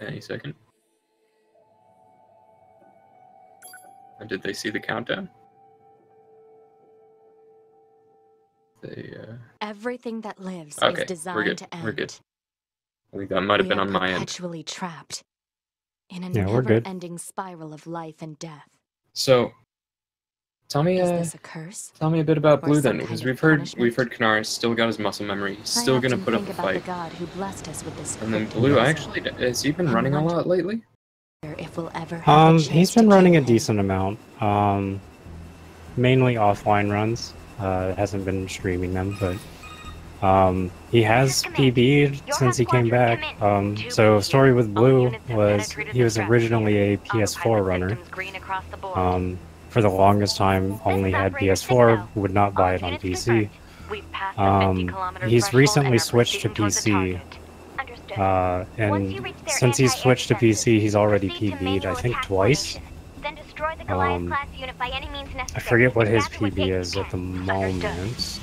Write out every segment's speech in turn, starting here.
Any second. Did they see the countdown? They, Everything that lives okay, is designed we're good. to end. We're good. I think that might have been on my end. Perpetually trapped in a Yeah, we're good. never-ending spiral of life and death. So, tell me, Is this a curse? tell me a bit about Or Blue some then, because kind of we've heard Kanaris still got his muscle memory. He's still gonna put up a fight. The God who blessed us with this And then Blue, actually, has he been running a lot lately? If we'll ever have a chance He's to been running kill a him. decent amount. Mainly offline runs. Hasn't been streaming them, but he has PB'd since he came back. So story with Blue was he was originally a PS4 runner. For the longest time, only had PS4, would not buy it on PC. He's recently switched to PC. And since he's switched to PC, he's already PB'd, I think, twice. I forget what his PB is at the moment.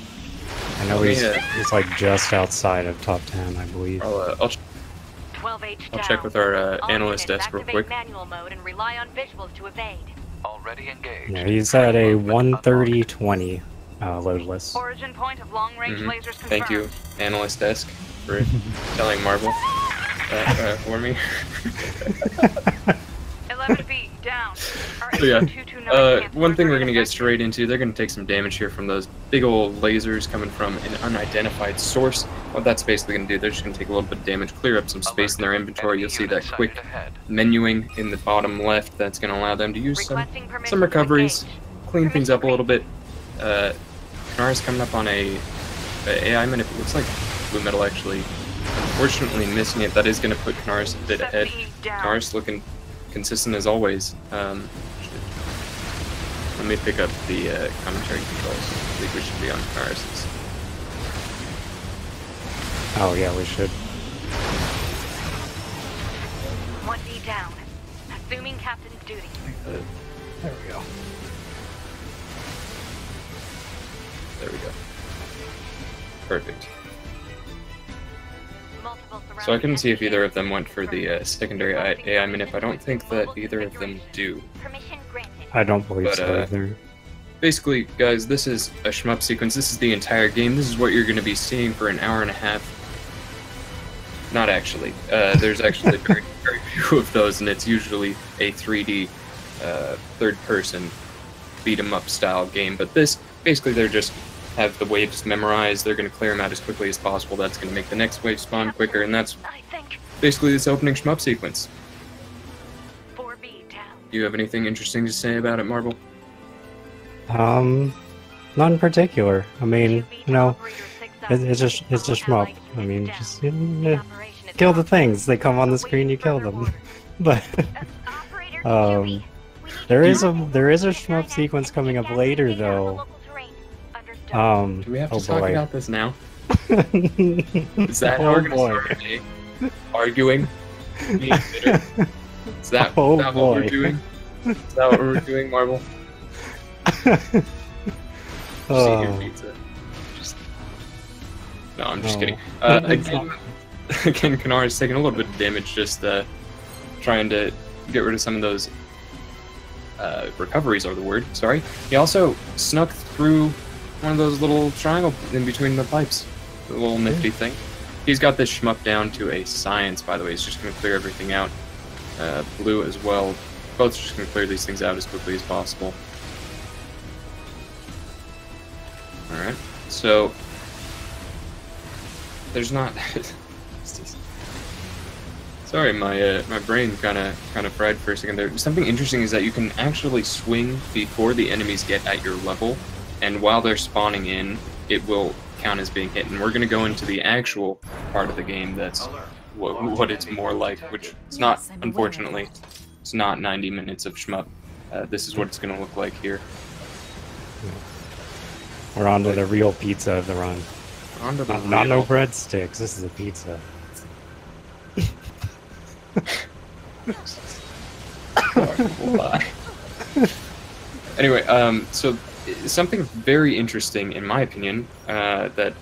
I know he's like just outside of top 10, I believe. I'll check with our analyst desk real quick. Yeah, he's at a 130-20 loadless. Thank you, analyst desk, for telling Marvel for me. 11 feet down. So yeah, one thing we're gonna get straight into, they're gonna take some damage here from those big old lasers coming from an unidentified source. What that's basically gonna do, they're just gonna take a little bit of damage, clear up some space in their inventory. You'll see that quick menuing in the bottom left. That's gonna allow them to use some recoveries, clean things up a little bit. Kanaris coming up on a AI minute. It looks like BlueMetal actually, unfortunately, missing it. That is gonna put Kanaris a bit ahead. Kanaris looking consistent as always. Let me pick up the commentary controls. I think we should be on Kanaris's. Oh yeah, we should. 1D down. Assuming captain's duty. There we go. There we go. Perfect. So I couldn't see if either of them went for the secondary AI manip. I don't think that either of them do. I don't believe so either. Basically, guys, this is a shmup sequence. This is the entire game. This is what you're going to be seeing for an hour and a half. Not actually. There's actually very, very few of those, and it's usually a 3D third-person beat-em-up style game. But this, basically, they're just have the waves memorized. They're going to clear them out as quickly as possible. That's going to make the next wave spawn quicker, and that's basically this opening shmup sequence. Do you have anything interesting to say about it, Marvel? Not in particular. I mean, you know, it's just shmup. I mean, just kill the things. They come on the screen, you kill them. But there is a shmup sequence coming up later, though. Do we have to talk about this now? Is that how we're gonna start our day? Arguing? Being bitter? Is that what we're doing? Is that what we're doing, Marvel? Pizza. No, I'm just kidding. Again, Kanaris taking a little bit of damage, just trying to get rid of some of those recoveries are the word, sorry. He also snuck through one of those little triangles in between the pipes. The little nifty thing. He's got this shmup down to a science, by the way. He's just going to clear everything out. Blue as well. Both just going to clear these things out as quickly as possible. Alright, so there's not... Sorry, my brain kind of fried for a second there. Something interesting is that you can actually swing before the enemies get at your level, and while they're spawning in, it will count as being hit. And we're going to go into the actual part of the game that's what it's more like, which it's not, unfortunately, it's not 90 minutes of shmup. This is what it's going to look like here. We're on to the real pizza of the run. Not no breadsticks, this is a pizza. Anyway, so something very interesting, in my opinion, that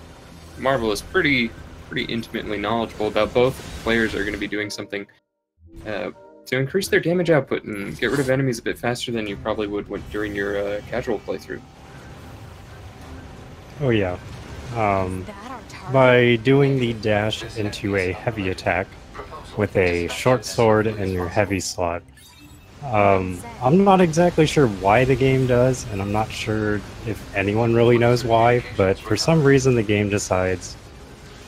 Marvel is pretty intimately knowledgeable about. Both players are going to be doing something to increase their damage output and get rid of enemies a bit faster than you probably would during your casual playthrough. Oh yeah. By doing the dash into a heavy attack with a short sword in your heavy slot. I'm not exactly sure why the game does, and I'm not sure if anyone really knows why, but for some reason the game decides,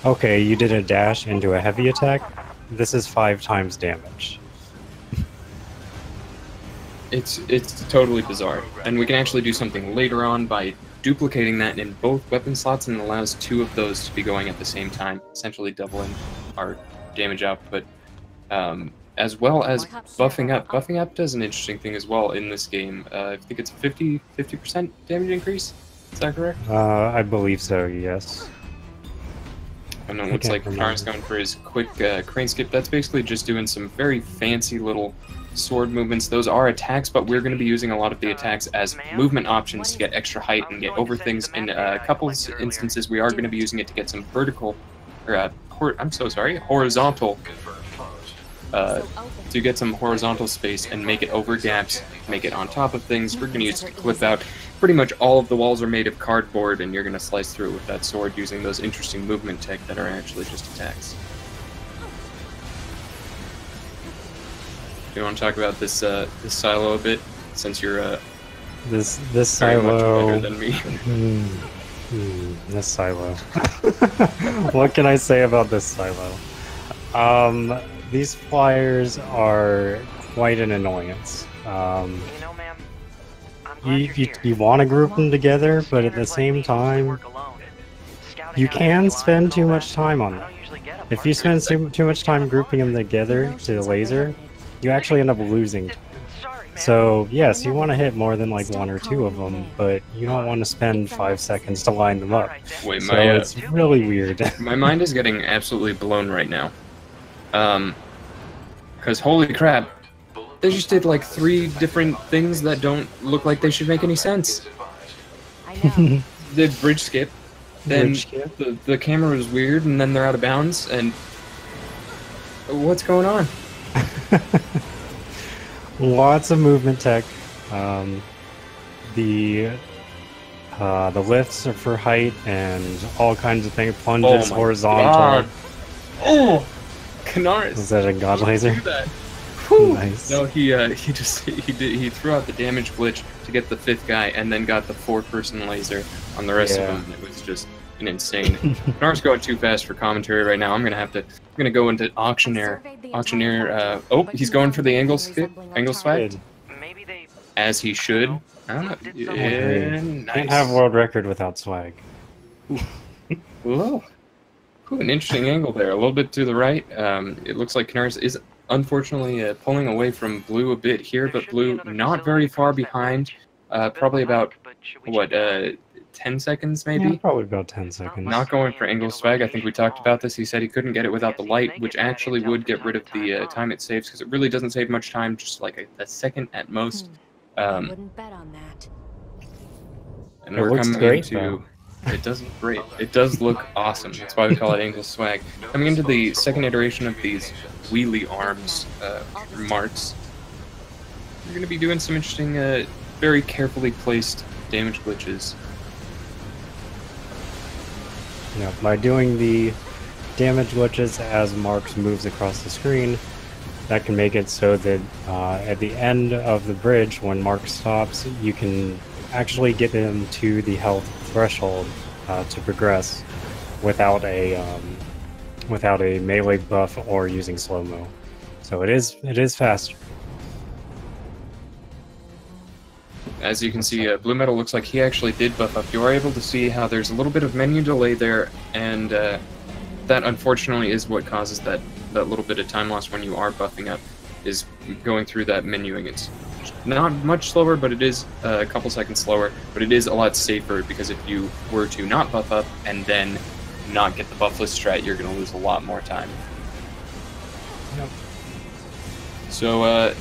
okay, you did a dash into a heavy attack, this is 5 times damage. It's totally bizarre, and we can actually do something later on by duplicating that in both weapon slots, and it allows 2 of those to be going at the same time, essentially doubling our damage output, as well as buffing up. Buffing up does an interesting thing as well in this game. I think it's 50% damage increase. Is that correct? I believe so, yes. And it looks like Kanaris going for his quick crane skip. That's basically just doing some very fancy little sword movements. Those are attacks, but we're going to be using a lot of the attacks as movement options to get extra height and get over things. In a couple instances, we are going to be using it to get some vertical, or horizontal, to get some horizontal space and make it over gaps, make it on top of things. We're going to use it to clip out. Pretty much all of the walls are made of cardboard, and you're going to slice through it with that sword using those interesting movement tech that are actually just attacks. Do you want to talk about this this silo a bit, since you're this very much silo better than me? This silo. What can I say about this silo? These flyers are quite an annoyance. You want to group them together, but at the same time, you can spend too much time on them. If you spend too much time grouping them together to laser, you actually end up losing. So yes, you want to hit more than like 1 or 2 of them, but you don't want to spend 5 seconds to line them up. Wait, so it's really weird. My mind is getting absolutely blown right now. Because holy crap, they just did like 3 different things that don't look like they should make any sense. The bridge skip, then the camera was weird, and then they're out of bounds, and what's going on? Lots of movement tech. The lifts are for height and all kinds of things. Plunges, horizontal. God. Oh, Kanaris. Was that a god laser? Nice. No, he threw out the damage glitch to get the 5th guy, and then got the 4-person laser on the rest of them. It was just an insane. Kanaris going too fast for commentary right now. I'm gonna go into auctioneer. Oh, he's going for the angle swag. As he should. Nice. Can't have world record without swag. Whoa. An interesting angle there. A little bit to the right. It looks like Kanaris is unfortunately pulling away from Blue a bit here, but Blue not very far behind. Probably about, what, 10 seconds maybe? Yeah, probably about 10 seconds. Not going for angle swag. I think we talked about this. He said he couldn't get it without the light, which actually would get rid of the time it saves, because it really doesn't save much time, just like a second at most. I wouldn't bet on that. And we're coming into... It does look great. It does look awesome. That's why we call it angle swag. Coming into the second iteration of these wheelie arms, marks, we're going to be doing some interesting, very carefully placed damage glitches. Yeah, by doing the damage glitches as Marks moves across the screen, that can make it so that at the end of the bridge, when Mark stops, you can actually get him to the health threshold to progress without a melee buff or using slow-mo. So it is faster. As you can see, BlueMetal looks like he actually did buff up. You are able to see how there's a little bit of menu delay there, and that unfortunately is what causes that little bit of time loss when you are buffing up, is going through that menuing. It's not much slower, but it is a couple seconds slower, but it is a lot safer, because if you were to not buff up and then not get the buffless strat, you're going to lose a lot more time. Yep. So,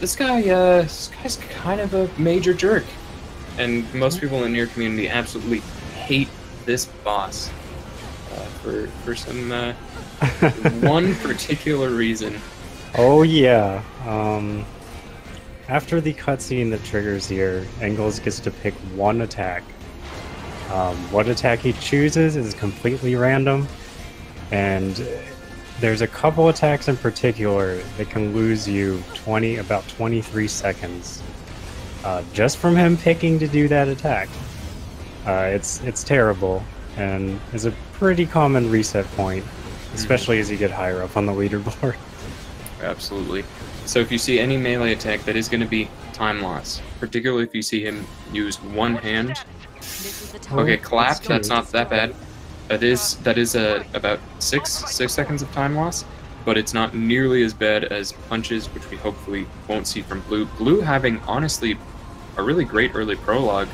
this guy's kind of a major jerk, and most people in NieR community absolutely hate this boss for some one particular reason. Oh yeah. After the cutscene that triggers here, Engels gets to pick one attack. What attack he chooses is completely random, and there's a couple attacks in particular that can lose you about 23 seconds just from him picking to do that attack. It's terrible, and is a pretty common reset point, especially as you get higher up on the leaderboard. Absolutely. So if you see any melee attack, that is going to be time loss, particularly if you see him use one hand. Okay, clap. That's not that bad. That is about six seconds of time loss, but it's not nearly as bad as punches, which we hopefully won't see from Blue. Blue having honestly a really great early prologue.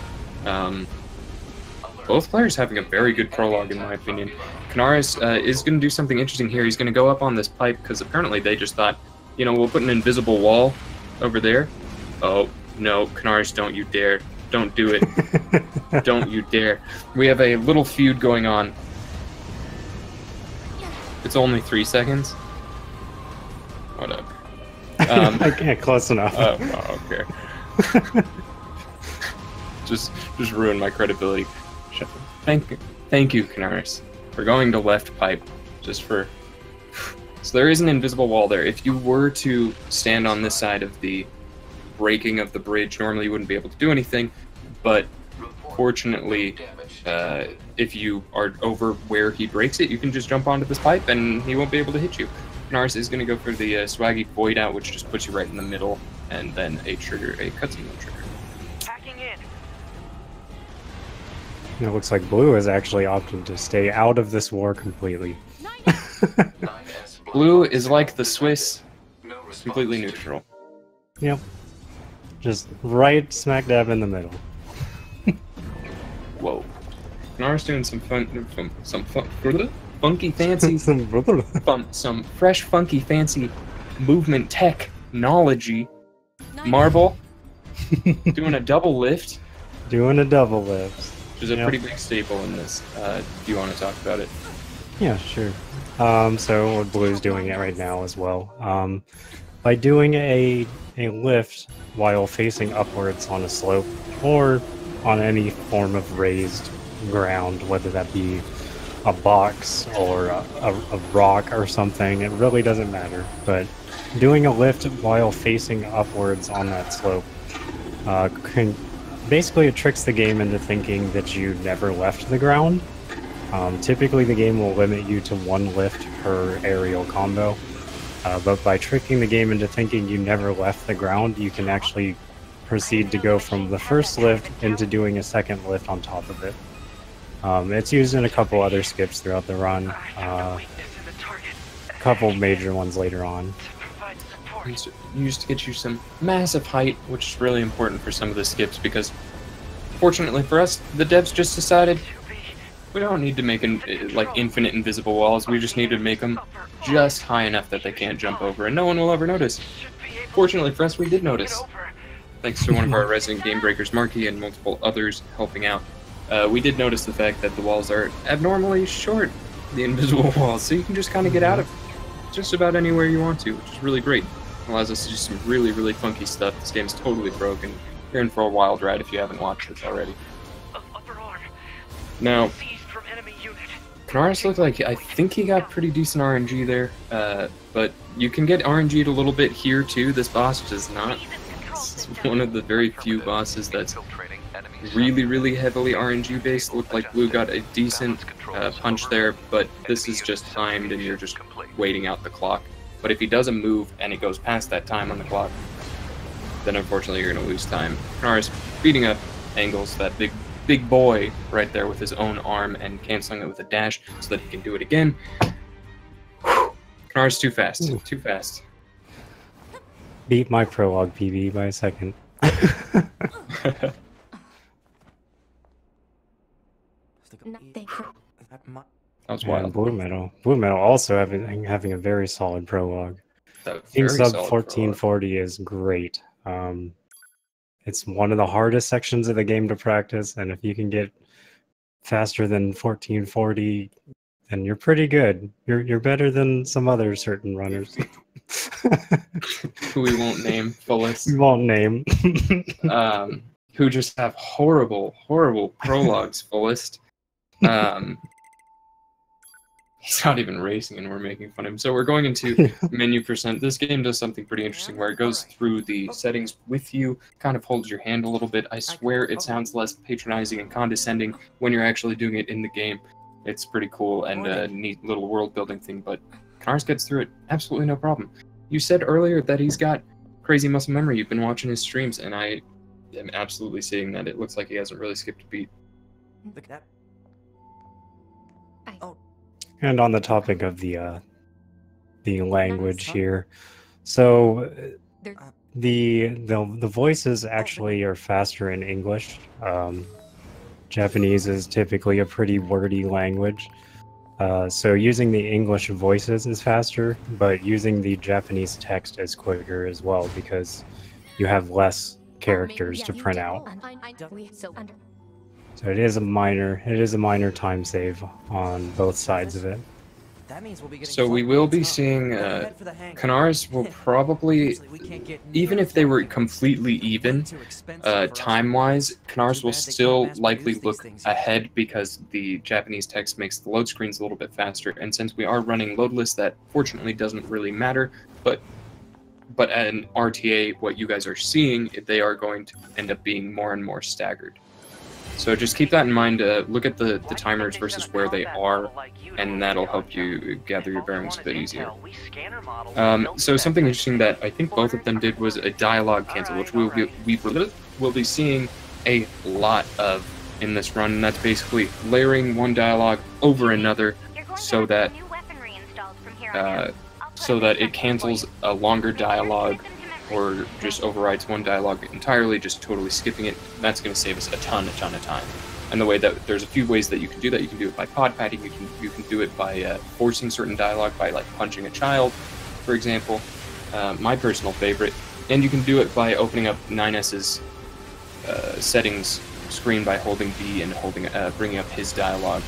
Both players having a very good prologue in my opinion. Kanaris is going to do something interesting here. He's going to go up on this pipe because apparently they just thought, you know, we'll put an invisible wall over there. Oh no, Kanaris, don't you dare! Don't do it! Don't you dare! We have a little feud going on. It's only 3 seconds. Whatever. I can't close enough. Oh, okay. just ruin my credibility. Thank you, Kanaris. We're going to left pipe, just for. So there is an invisible wall there. If you were to stand on this side of the breaking of the bridge, normally you wouldn't be able to do anything. But fortunately, if you are over where he breaks it, you can just jump onto this pipe and he won't be able to hit you. Kanaris is going to go for the swaggy void out, which just puts you right in the middle, and then a cutscene trigger. Packing in. It looks like Blue has actually opted to stay out of this war completely. Blue is like the Swiss, completely neutral. Yep. Just right smack dab in the middle. Whoa. Kanaris doing some funky fancy, some fresh funky fancy movement technology. Marble doing a double lift. Doing a double lift. Which is a pretty big staple in this. Do you want to talk about it? Yeah, sure. So Blue's doing it right now as well. By doing a lift while facing upwards on a slope or on any form of raised ground, whether that be a box or a rock or something, it really doesn't matter. But doing a lift while facing upwards on that slope basically it tricks the game into thinking that you never left the ground. Typically the game will limit you to one lift per aerial combo, but by tricking the game into thinking you never left the ground, you can actually proceed to go from the first lift into doing a second lift on top of it. It's used in a couple other skips throughout the run, a couple major ones later on. Used to get you some massive height, which is really important for some of the skips because, fortunately for us, the devs just decided we don't need to make like infinite invisible walls. We just need to make them just high enough that they can't jump over, and no one will ever notice. Fortunately for us, we did notice, thanks to one of our resident game breakers, Marky, and multiple others helping out. We did notice the fact that the walls are abnormally short, the invisible walls, so you can just kind of get out of just about anywhere you want to, which is really great. Allows us to do some really, really funky stuff. This game's totally broken. You're in for a wild ride if you haven't watched this already. Now, Kanaris looked like, I think he got pretty decent RNG there, but you can get RNG'd a little bit here too. This boss does not. It's one of the very few bosses that's really, really heavily RNG based. Looked like Blue got a decent punch there, but this is just timed and you're just waiting out the clock. But if he does a move and it goes past that time on the clock, then unfortunately you're going to lose time. Kanaris beating up Engels, that big boy right there with his own arm, and canceling it with a dash so that he can do it again. Kanaris too fast. Ooh. Too fast. Beat my prologue PB by a second. That was wild. BlueMetal also having a very solid prologue. Being sub 1440 is great. It's one of the hardest sections of the game to practice, and if you can get faster than 1440, then you're pretty good. You're better than some other certain runners. Who we won't name, fullest. We won't name. Who just have horrible prologues, fullest. He's not even racing and we're making fun of him. So we're going into menu percent. This game does something pretty interesting where it goes through the settings with you, kind of holds your hand a little bit. I swear it sounds less patronizing and condescending when you're actually doing it in the game. It's pretty cool and a neat little world building thing, but Kanaris gets through it absolutely no problem. You said earlier that he's got crazy muscle memory. You've been watching his streams and I am absolutely seeing that. It looks like he hasn't really skipped a beat. Look at that. And on the topic of the language here, so the voices actually are faster in English. Japanese is typically a pretty wordy language, so using the English voices is faster, but using the Japanese text is quicker as well because you have less characters to print out. So it is a minor time save on both sides of it. So we will be seeing Kanaris will probably, even if they were completely even time-wise, Kanaris will still likely look ahead because the Japanese text makes the load screens a little bit faster. And since we are running loadless, that fortunately doesn't really matter. But at an RTA, what you guys are seeing, they are going to end up being more and more staggered. So just keep that in mind. Look at the timers versus where they are, and that'll help you gather your bearings a bit easier. So something interesting that I think both of them did was a dialogue cancel, which we'll be seeing a lot of in this run, and that's basically layering one dialogue over another so that it cancels a longer dialogue or just overrides one dialogue entirely, just totally skipping it. That's going to save us a ton of time. And the way that there's a few ways that you can do that. You can do it by pod padding. You can do it by forcing certain dialogue by like punching a child, for example. My personal favorite. And you can do it by opening up 9S's settings screen by holding B and bringing up his dialogue.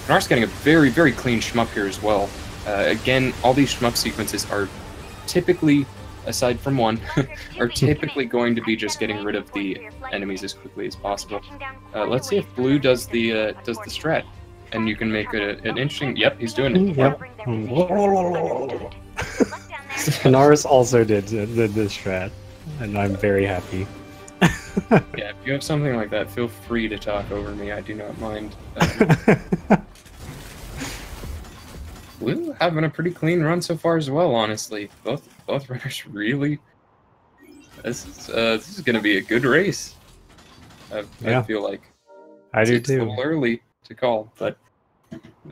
Kanaris getting a very clean shmup here as well. Again, all these shmup sequences are typically, aside from one, are typically going to be just getting rid of the enemies as quickly as possible. Let's see if Blue does the strat, and you can make an interesting. Yep, he's doing it. Yep. Kanaris also did the strat, and I'm very happy. Yeah, if you have something like that, feel free to talk over me. I do not mind. Blue having a pretty clean run so far as well, honestly. Both runners really. This is going to be a good race. I feel like. I do it's too. a little early to call, but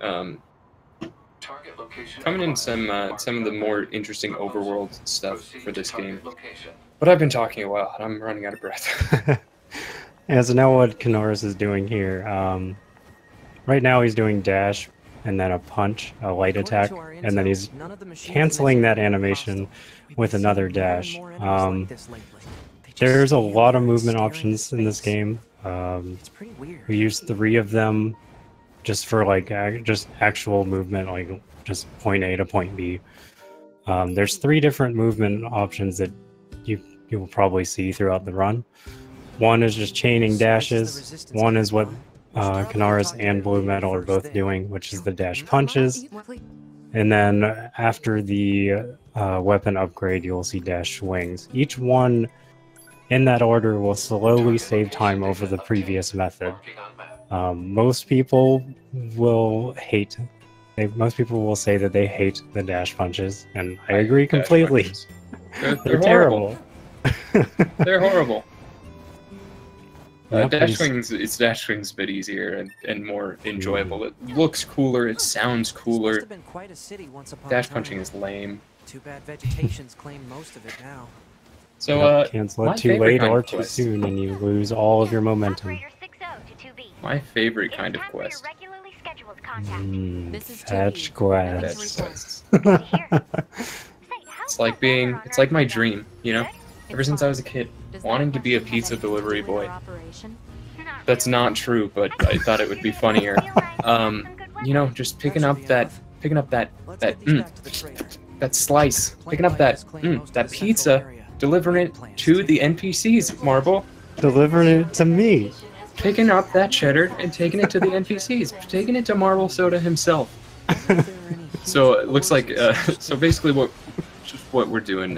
coming in some of the more interesting overworld stuff for this game. But I've been talking a while, and I'm running out of breath. Yeah, so now what Kanaris is doing here, right now he's doing dash, and then a punch, a light attack, and then he's canceling that animation with another dash. There's a lot of movement options in this game. We use 3 of them just for like just actual movement, like just point A to point B. There's 3 different movement options that you will probably see throughout the run. One is just chaining dashes. One is what Kanaris and BlueMetal are both doing, which is the dash punches. And then after the weapon upgrade, you'll see dash swings. Each one in that order will slowly save time over the previous method. Most people will say that they hate the dash punches, and I agree completely. They're terrible. They're horrible. Yep, dash swings a bit easier and more enjoyable. It looks cooler, it sounds cooler. Dash punching is lame. Too bad vegetation's claimed most of it now. So cancel it too late or too soon and you lose all of your momentum. My favorite kind of quest. Fetch quest. It's like my dream, you know? Ever since I was a kid, wanting to be a pizza delivery boy. That's not true, but I thought it would be funnier. you know, just picking up that slice, picking up that pizza, delivering it to the NPCs, Marble. Delivering it to me. Picking up that cheddar and taking it to the NPCs, taking it to Marble Soda himself. So it looks like, so basically what we're doing,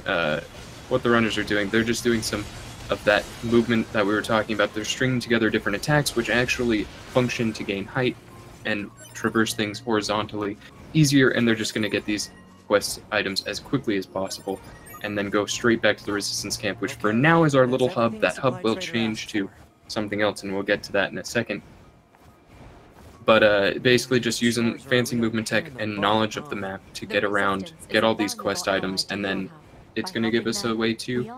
what the runners are doing, they're just doing some of that movement that we were talking about. They're stringing together different attacks which actually function to gain height and traverse things horizontally easier, and they're just going to get these quest items as quickly as possible and then go straight back to the resistance camp, which for now is our little hub. That hub will change to something else, and we'll get to that in a second. But basically just using fancy movement tech and knowledge of the map to get around, get all these quest items, and then it's going to give us a way to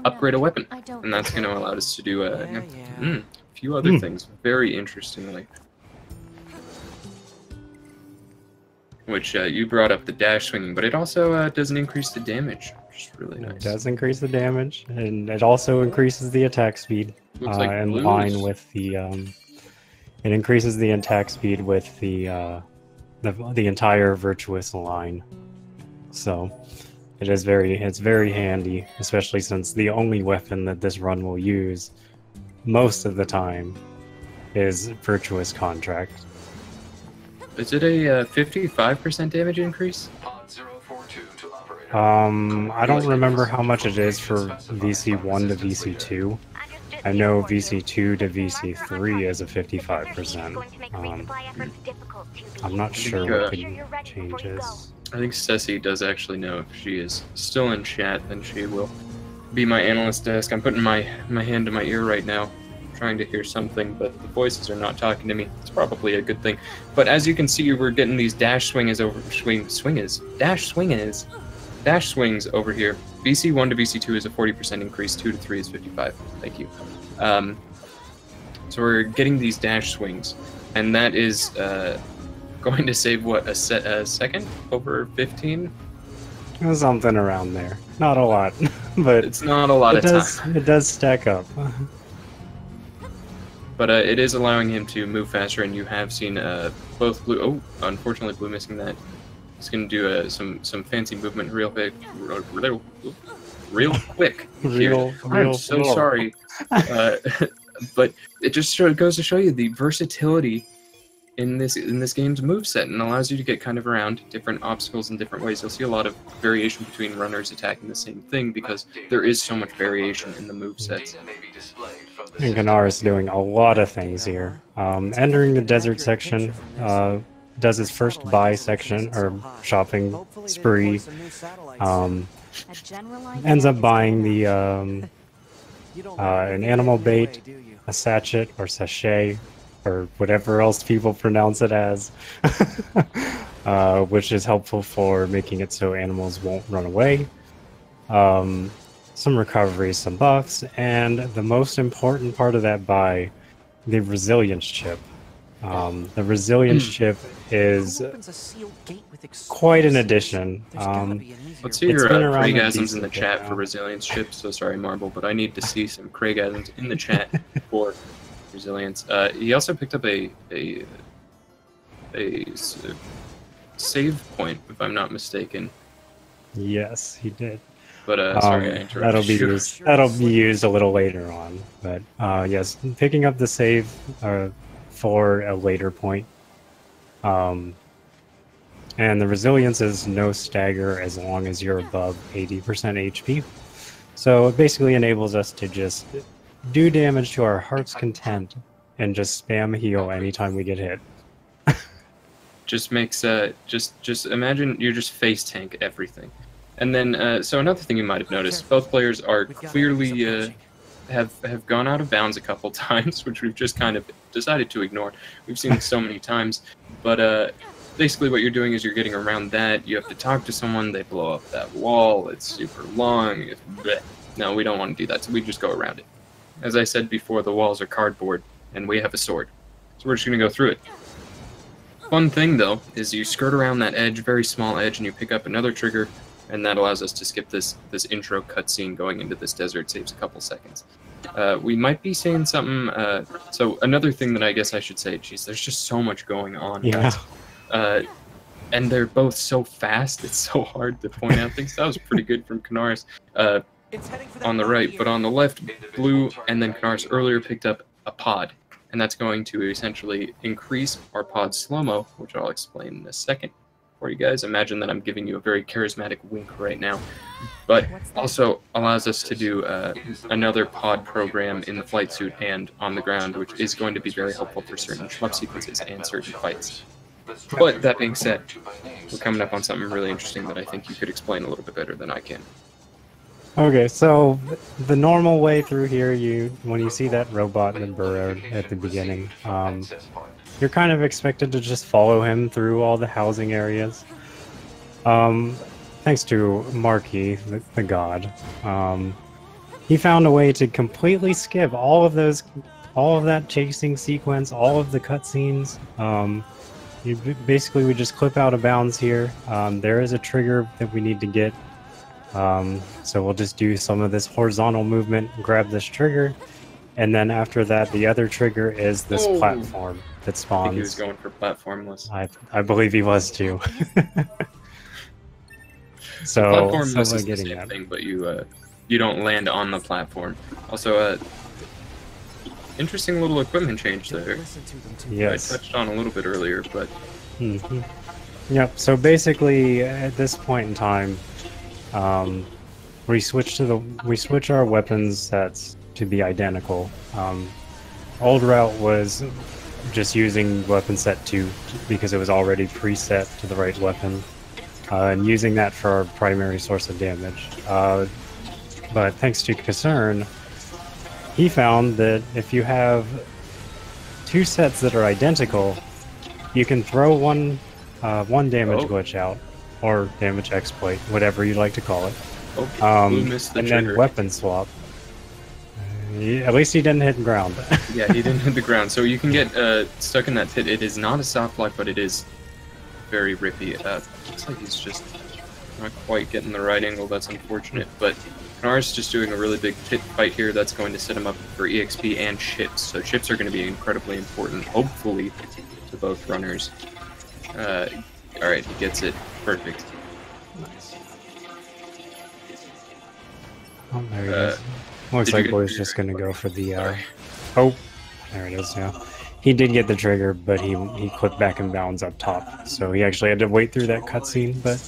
upgrade a weapon. And that's going to allow us to do a few other things, very interestingly. Which you brought up the dash swinging, but it also doesn't increase the damage, which is really nice. It does increase the damage, and it also increases the attack speed in line with the... it increases the attack speed with the entire Virtuous line. So it's very handy, especially since the only weapon that this run will use most of the time is Virtuous Contract. Is it a 55% damage increase? I don't remember how much it is for VC1 to VC2. I know VC2 to VC3 is a 55%. I'm not sure what the change is. I think Ceci does actually know. If she is still in chat, then she will be my analyst desk. I'm putting my hand to my ear right now, trying to hear something, but the voices are not talking to me. It's probably a good thing. But as you can see, we're getting these dash swings over here. VC1 to VC2 is a 40% increase, 2 to 3 is 55. Thank you. So we're getting these dash swings, and that is going to save, what, a second? Over 15? Something around there. Not a lot, but it's not a lot of time. It does stack up. But it is allowing him to move faster, and you have seen both Blue... Oh, unfortunately, Blue missing that. He's going to do some fancy movement real quick. I'm so sorry. But it just goes to show you the versatility in this game's moveset, and allows you to get kind of around different obstacles in different ways. You'll see a lot of variation between runners attacking the same thing because there is so much variation in the movesets. And Kanaris doing a lot of things here. Entering the desert section, does his first buy section, or shopping spree, ends up buying the an animal bait, a sachet or sachet, or whatever else people pronounce it as, which is helpful for making it so animals won't run away. Some recovery, some buffs, and the most important part of that buy, the resilience chip. The resilience chip is quite an addition. Let's see your Craigasms in the chat for resilience chips. So sorry, Marble, but I need to see some Craigasms in the chat for resilience. He also picked up a save point, if I'm not mistaken. Yes, he did. But sorry, I interrupted. That'll be used a little later on. But yes, picking up the save for a later point. And the resilience is no stagger as long as you're above 80% HP. So it basically enables us to just do damage to our heart's content and just spam heal anytime we get hit. Just makes just imagine you're just face tank everything. And then so another thing you might have noticed, both players are clearly have gone out of bounds a couple times, which we've just kind of decided to ignore. We've seen this so many times, but basically what you're doing is you're getting around that. You have to talk to someone, they blow up that wall, it's super long. No, we don't want to do that, so we just go around it. As I said before, the walls are cardboard, and we have a sword. So we're just going to go through it. Fun thing, though, is you skirt around that edge, very small edge, and you pick up another trigger, and that allows us to skip this intro cutscene going into this desert, saves a couple seconds. We might be seeing something. So another thing that I guess I should say, geez, there's just so much going on, Yeah. guys. And they're both so fast, it's so hard to point out things. That was pretty good from Kanaris on the right, but on the left, Blue and then Kanaris earlier picked up a pod, and that's going to essentially increase our pod slow-mo, which I'll explain in a second for you guys. Imagine that I'm giving you a very charismatic wink right now, but also allows us to do another pod program in the flight suit and on the ground, which is going to be very helpful for certain shmup sequences and certain fights. But that being said, we're coming up on something really interesting that I think you could explain a little bit better than I can. Okay, so the normal way through here, when you see that robot in the burrow at the beginning, you're kind of expected to just follow him through all the housing areas. Thanks to Marky, the god, he found a way to completely skip all of that chasing sequence, all of the cutscenes. Basically, we just clip out of bounds here. There is a trigger that we need to get. So we'll just do some of this horizontal movement, grab this trigger, and then after that, the other trigger is this platform that spawns. I think he was going for platformless. I believe he was too. So platformless is the getting same that thing, but you don't land on the platform. Also, interesting little equipment change there. Yes. I touched on a little bit earlier, but Yep. So basically, at this point in time, we switch our weapon sets to be identical. Old route was just using weapon set 2 because it was already preset to the right weapon, and using that for our primary source of damage. But thanks to Concern, he found that if you have 2 sets that are identical, you can throw one damage glitch out, or damage exploit, whatever you'd like to call it. Blue missed the and trigger. then weapon swap. At least he didn't hit the ground. Yeah, he didn't hit the ground. So you can get stuck in that pit. It is not a soft lock, but it is very rippy. Looks like he's just not quite getting the right angle. That's unfortunate. But Kanaris is just doing a really big pit fight here. That's going to set him up for EXP and chips. So chips are going to be incredibly important, hopefully, to both runners. Alright, he gets it. Perfect. Nice. Oh, there he is. Looks like Blue's just gonna go for the, oh, there it is, yeah. He did get the trigger, but he clipped back and bounds up top. So he actually had to wait through that cutscene, but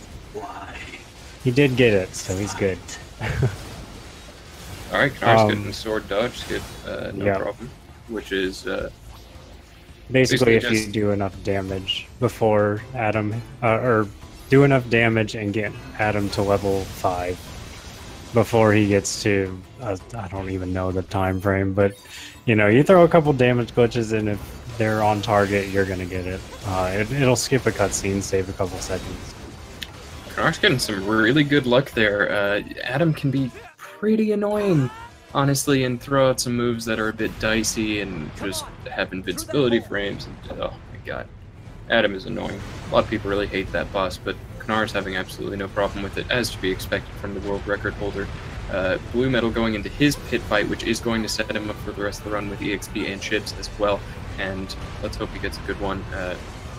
he did get it, so he's good. Alright, Kanaris getting the sword dodge, good, no problem. Which is, basically if you do enough damage before Adam, or do enough damage and get Adam to level 5 before he gets to, I don't even know the time frame, but you throw a couple damage glitches and if they're on target, you're gonna get it. It'll skip a cutscene, save a couple seconds. Kanaris getting some really good luck there. Adam can be pretty annoying, honestly, and throw out some moves that are a bit dicey and just have invincibility frames. And, oh my god, Adam is annoying. A lot of people really hate that boss, but Kanaris having absolutely no problem with it, as to be expected from the world record holder. BlueMetal going into his pit fight, which is going to set him up for the rest of the run with EXP and chips as well, and let's hope he gets a good one.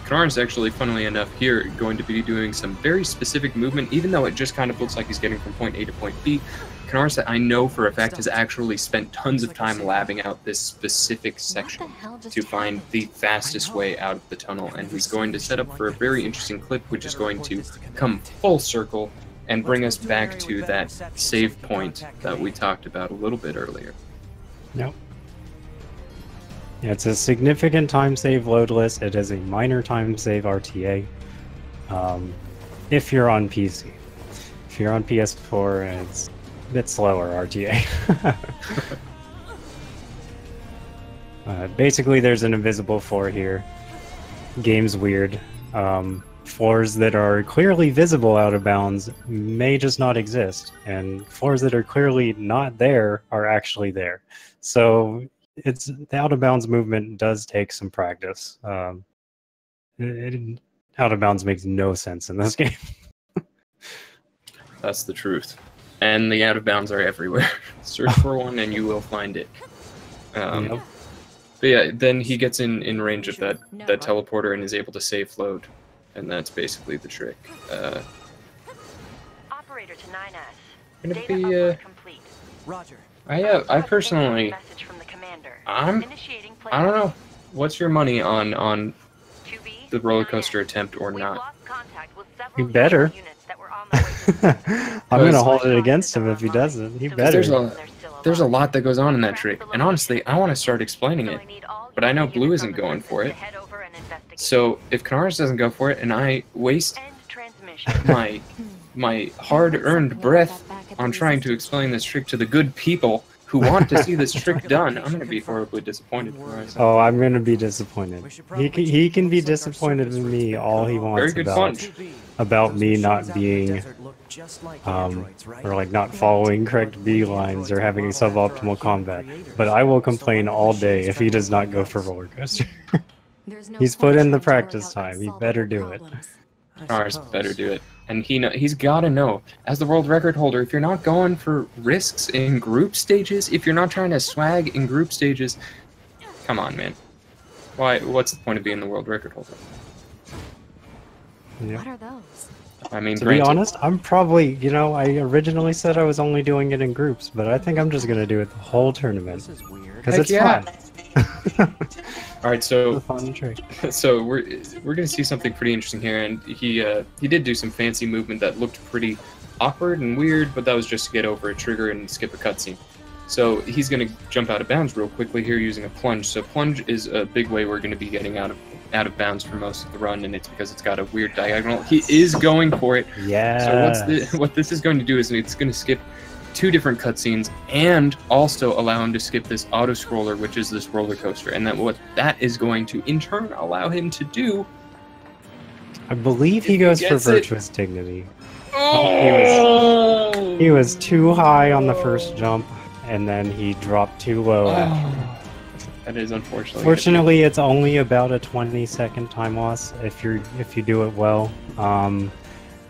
Kanaris actually, funnily enough, here going to be doing some very specific movement, even though it just kind of looks like he's getting from point A to point B. Kanaris, I know for a fact, has actually spent tons of time labbing out this specific section to find the fastest way out of the tunnel, and he's going to set up for a very interesting clip, which is going to come full circle and bring us back to that save point that we talked about a little bit earlier. Yep. Yeah, it's a significant time save loadless. It is a minor time save RTA. If you're on PC. If you're on PS4, it's a bit slower RTA. Basically, there's an invisible floor here. Game's weird. Floors that are clearly visible out of bounds may just not exist, and floors that are clearly not there are actually there. So the out of bounds movement does take some practice. Out of bounds makes no sense in this game. That's the truth. And the out of bounds are everywhere. Search for one and you will find it. Yep. But yeah, then he gets in range of that teleporter and is able to safe load, and that's basically the trick. Operator to 9S. Gonna Data be upload complete. Roger. I personally, Message from the commander. I Initiating don't playback. know. What's your money on 2B, the roller coaster 9S. attempt or We've not? lost contact with He several better. units that were on their way to the sensor. I'm gonna Because- hold it against him if he doesn't. He better. There's a lot that goes on in that trick, and honestly, I want to start explaining it. But I know Blue isn't going for it. So if Kanaris doesn't go for it, and I waste End transmission. my hard-earned breath on trying to explain this trick to the good people who want to see this trick done, I'm gonna be horribly disappointed. Oh, I'm gonna be disappointed. He can be disappointed in me all he Very wants good about punch. me not being or like not following correct B lines or having suboptimal combat. But I will complain all day if he does not go for roller coaster. He's put in the practice time. He better do it. Kanaris better do it. And he's got to know, as the world record holder, if you're not going for risks in group stages, if you're not trying to swag in group stages, come on, man. What's the point of being the world record holder? Yeah. What are those? I mean, To be granted, honest, I'm probably, I originally said I was only doing it in groups, but I think I'm just gonna do it the whole tournament. This is weird. Because Heck it's yeah. fun. all right, It's so a fun trick. so we're gonna see something pretty interesting here, and he did do some fancy movement that looked pretty awkward and weird, but that was just to get over a trigger and skip a cutscene. So he's gonna jump out of bounds real quickly here using a plunge. So plunge is a big way we're gonna be getting out of bounds for most of the run, and it's because it's got a weird diagonal. He is going for it. Yeah. So what this is going to do is it's going to skip 2 different cutscenes and also allow him to skip this auto scroller, which is this roller coaster, and what that is going to in turn allow him to do. I believe he goes for gets it. virtuous dignity. He was too high on the first jump, and then he dropped too low after. That is unfortunately. Fortunately, it's only about a 20-second time loss if you do it well.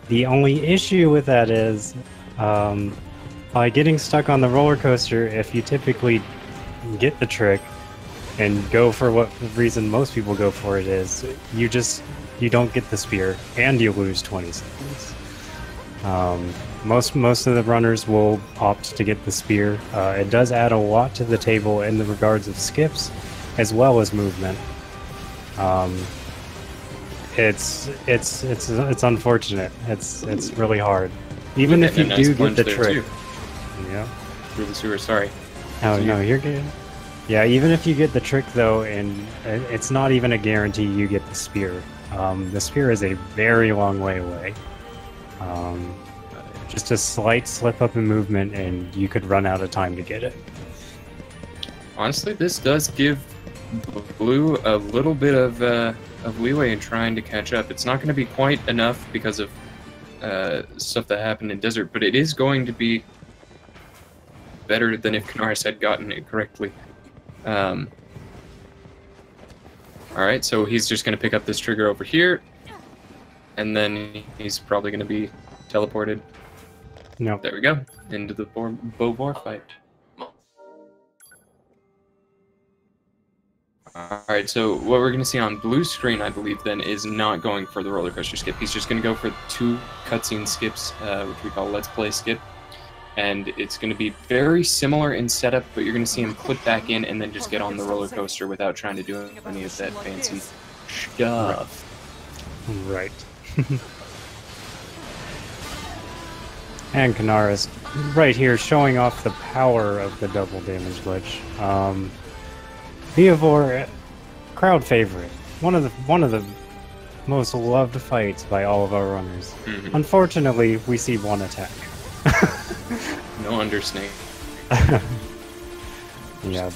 The only issue with that is by getting stuck on the roller coaster, if you typically get the trick and go for what reason most people go for it is, you don't get the spear and you lose 20 seconds. Most of the runners will opt to get the spear. It does add a lot to the table in the regards of skips, as well as movement. It's unfortunate. It's really hard. Even if you do get the trick. Yeah. Through the sewer. Sorry. Oh no, you're good. Yeah, even if you get the trick though, and it's not even a guarantee you get the spear. The spear is a very long way away. Just a slight slip up in movement and you could run out of time to get it. Honestly, this does give Blue a little bit of leeway in trying to catch up. It's not going to be quite enough because of stuff that happened in Desert, but it is going to be better than if Kanaris had gotten it correctly. Alright, so he's just going to pick up this trigger over here, and then he's probably going to be teleported. No. There we go. Into the Beauvoir fight. Alright, so what we're going to see on Blue's screen, I believe, then, is not going for the roller coaster skip. He's just going to go for 2 cutscene skips, which we call Let's Play skip. And it's going to be very similar in setup, but you're going to see him clip back in and then just get on the roller coaster without trying to do any of that fancy stuff. Right. And Kanaris, right here, showing off the power of the double damage glitch. Beauvoir, crowd favorite, one of the most loved fights by all of our runners. Mm-hmm. Unfortunately, we see one attack. No undersnake. Yeah,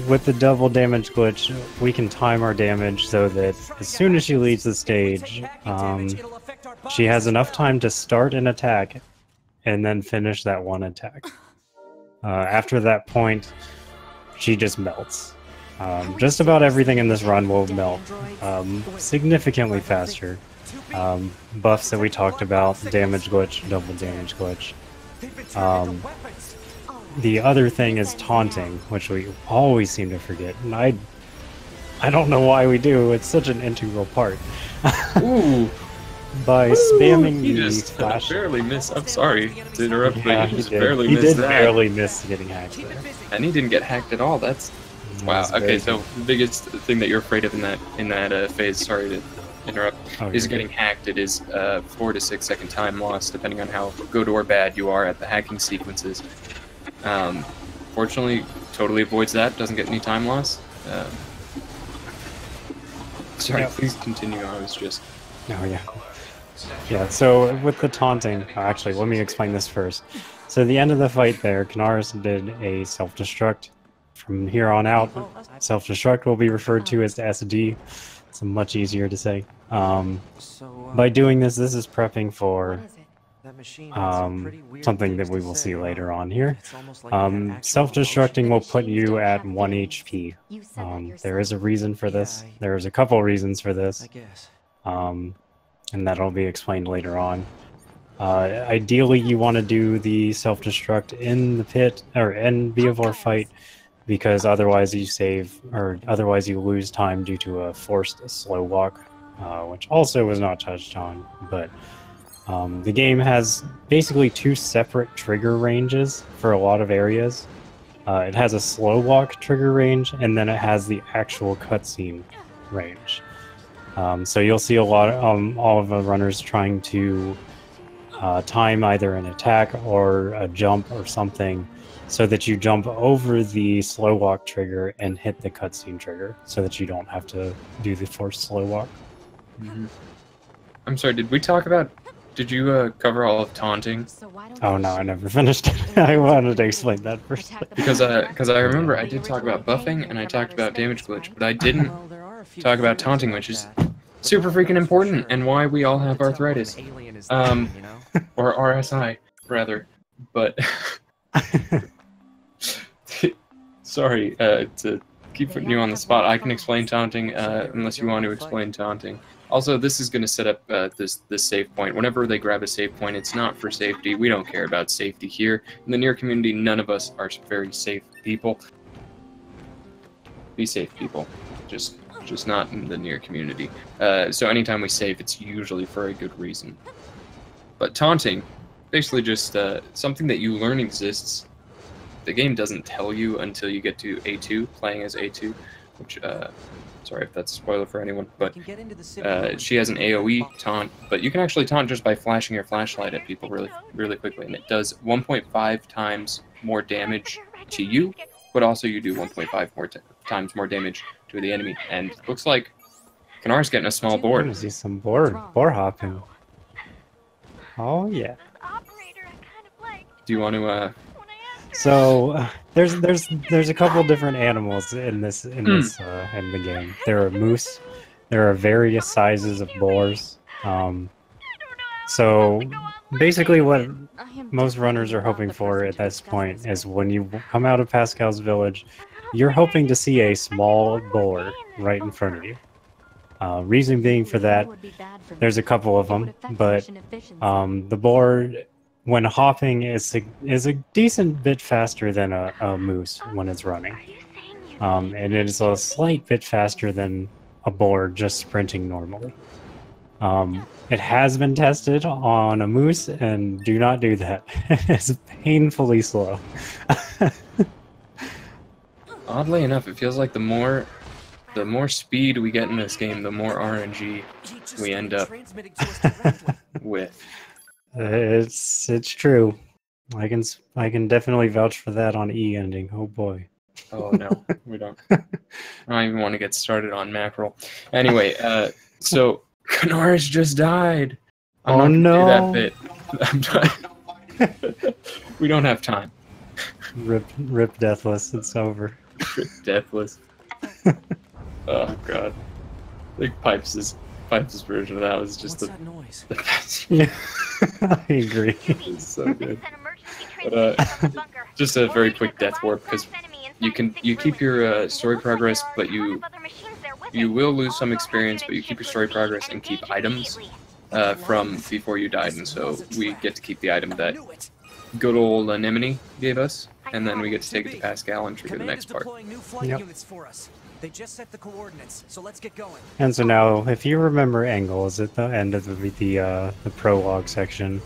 with the double damage glitch, we can time our damage so that as soon as she leaves the stage, she has enough time to start an attack and then finish that one attack. After that point, she just melts. Just about everything in this run will melt significantly faster. Buffs that we talked about, damage glitch, double damage glitch. The other thing is taunting, which we always seem to forget, and I don't know why we do. It's such an integral part. Ooh. By spamming He the just flash. barely missed. I'm sorry to interrupt, Yeah, but he just barely He missed did that. barely miss getting hacked there. And he didn't get hacked at all. That's wow. Okay, so the biggest thing that you're afraid of in that phase, sorry to interrupt, is getting hacked. It is 4 to 6 second time loss, depending on how good or bad you are at the hacking sequences. Fortunately, totally avoids that. Doesn't get any time loss. Sorry, please continue. I was just. Oh yeah. Yeah, so with the taunting, actually, let me explain this first. So at the end of the fight there, Kanaris did a self-destruct. From here on out, self-destruct will be referred to as SD. It's much easier to say. By doing this is prepping for something that we will see later on here. Self-destructing will put you at 1 HP. There is a reason for this. There's a couple reasons for this. And that'll be explained later on. Ideally, you want to do the self-destruct in the pit, or in BF4 fight, because otherwise you lose time due to a forced slow walk, which also was not touched on, but the game has basically 2 separate trigger ranges for a lot of areas. It has a slow walk trigger range, and then it has the actual cutscene range. So you'll see a lot of all of the runners trying to time either an attack or a jump or something, so that you jump over the slow walk trigger and hit the cutscene trigger, so that you don't have to do the forced slow walk. I'm sorry. Did you cover all of taunting? Oh no, I never finished it. I wanted to explain that first. Because I remember I did talk about buffing and I talked about damage glitch, but I didn't talk about taunting, which is super freaking important, and why we all have arthritis. Or RSI, rather. But sorry to keep putting you on the spot. I can explain taunting unless you want to explain taunting. Also, this is going to set up this save point. Whenever they grab a save point, it's not for safety. We don't care about safety here. In the NieR community, none of us are very safe people. Be safe, people. Just not in the NieR community. So anytime we save, it's usually for a good reason. But taunting, basically just something that you learn exists. The game doesn't tell you until you get to A2, playing as A2, which, sorry if that's a spoiler for anyone, but she has an AoE taunt, but you can actually taunt just by flashing your flashlight at people really quickly, and it does 1.5 times more damage to you, but also you do 1.5 times more damage to the enemy, and looks like Kanaris getting a small board. I see some board hopping. Oh yeah. Do you want to So there's a couple different animals in the game. There are moose. There are various sizes of boars. So basically, what most runners are hoping for at this point is when you come out of Pascal's village, you're hoping to see a small boar right in front of you. Reason being for that, there's a couple of them, but the boar, when hopping, is a decent bit faster than a moose when it's running. And it is a slight bit faster than a boar just sprinting normally. It has been tested on a moose, and do not do that. It's painfully slow. Oddly enough, it feels like the more speed we get in this game, the more RNG we end up with. It's true. I can definitely vouch for that on E ending. Oh boy. Oh no, we don't. I don't even want to get started on mackerel. Anyway, so Kanaris just died. I'm not gonna do that bit. We don't have time. Rip Deathless. It's over. Rip Deathless. Oh god. I think Pipes' version of that was just the best. Yeah, I agree. It's so good. But just a very quick death warp, because you keep your story progress, but you will lose some experience, but you keep your story progress and keep items from before you died, and so we get to keep the item that good old Anemone gave us, and then we get to take it to Pascal and trigger the Command next is part. deploying new flight Yep. units for us. They just set the coordinates, so let's get going. And so now, if you remember Engels at the end of the prologue section,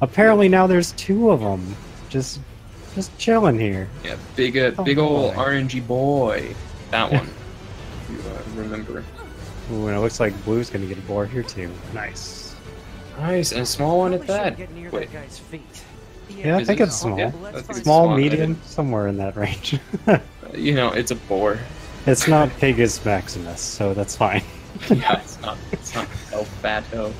apparently now there's 2 of them, just chilling here. Yeah, big ol' boy. RNG boy. That one. You remember. Ooh, and it looks like Blue's gonna get a boar here too. Nice. Nice, and a small one at Probably shouldn't that. get near Wait, that guy's feet. Yeah, I Is think it? it's small. Yeah, Let's I think find it's Small, small. medium, somewhere in that range. you know, it's a boar. It's not Pigus Maximus, so that's fine. Yeah, it's not El Fato.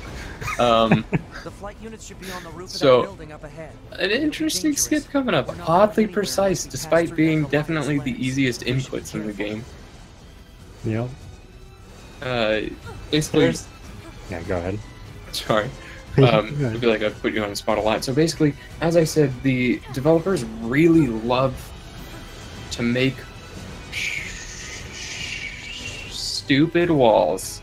The flight units should be on the roof So, of that building up ahead. An interesting skip coming up. Oddly precise, despite being definitely the easiest inputs in the game. Yep. Basically, Yeah, go ahead. sorry. Go I ahead. feel like I've put you on the spot a lot. So basically, as I said, the developers really love to make stupid walls.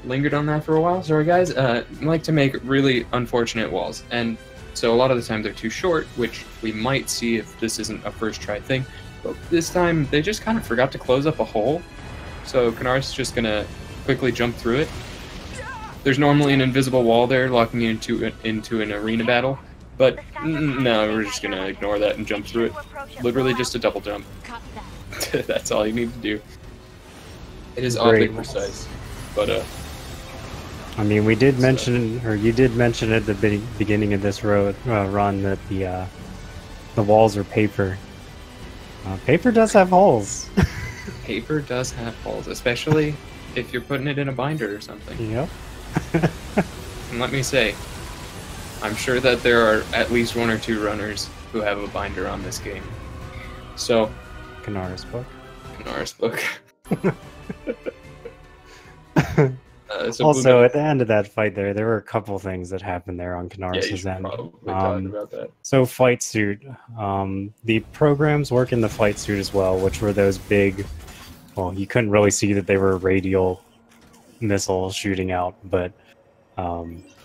Lingered on that for a while. Sorry, guys. Like to make really unfortunate walls, and so a lot of the time they're too short, which we might see if this isn't a first try thing. But this time they just kind of forgot to close up a hole, so Kanaris is just gonna quickly jump through it. There's normally an invisible wall there locking you into an arena battle, but no, we're just gonna ignore that and jump through it. Literally just a double jump. Copy that. That's all you need to do. It is oddly Great. precise, but I mean, we did mention, or you did mention at the beginning of this run that the walls are paper. Paper does have holes. paper does have holes, especially if you're putting it in a binder or something. Yep. And let me say, I'm sure that there are at least 1 or 2 runners who have a binder on this game. So, Kanaris book. Kanaris book. So Also, BlueMetal- at the end of that fight there were a couple things that happened there on yeah, you Kanaris' should end. probably talk about that. So flight suit, the programs work in the flight suit as well, which were those big, well, you couldn't really see that they were radial missiles shooting out, but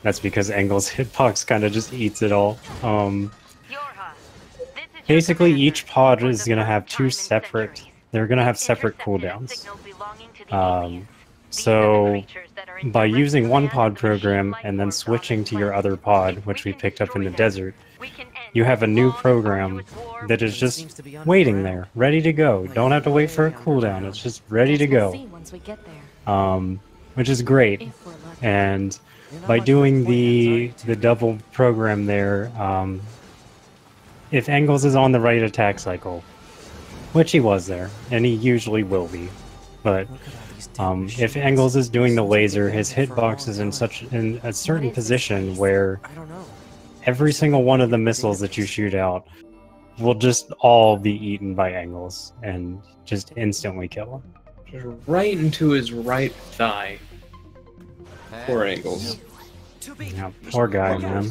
that's because Engel's hitbox kind of just eats it all. Basically, each pod is going to have 2 separate, they're going to have separate cooldowns. So by using one pod program and then switching to your other pod, which we picked up in the desert, you have a new program that is just waiting there, ready to go. Don't have to wait for a cooldown, it's just ready to Guess we'll go. see once we get there. Which is great. If we're lucky. And by doing the double program there, if Engels is on the right attack cycle, which he was there, and he usually will be, but if Engels is doing the laser, his hitbox is in a certain position where I don't know. every single one of the missiles that you shoot out will just all be eaten by Engels and just instantly kill him. Just right into his right thigh. Poor Angles. Yeah, poor guy, man.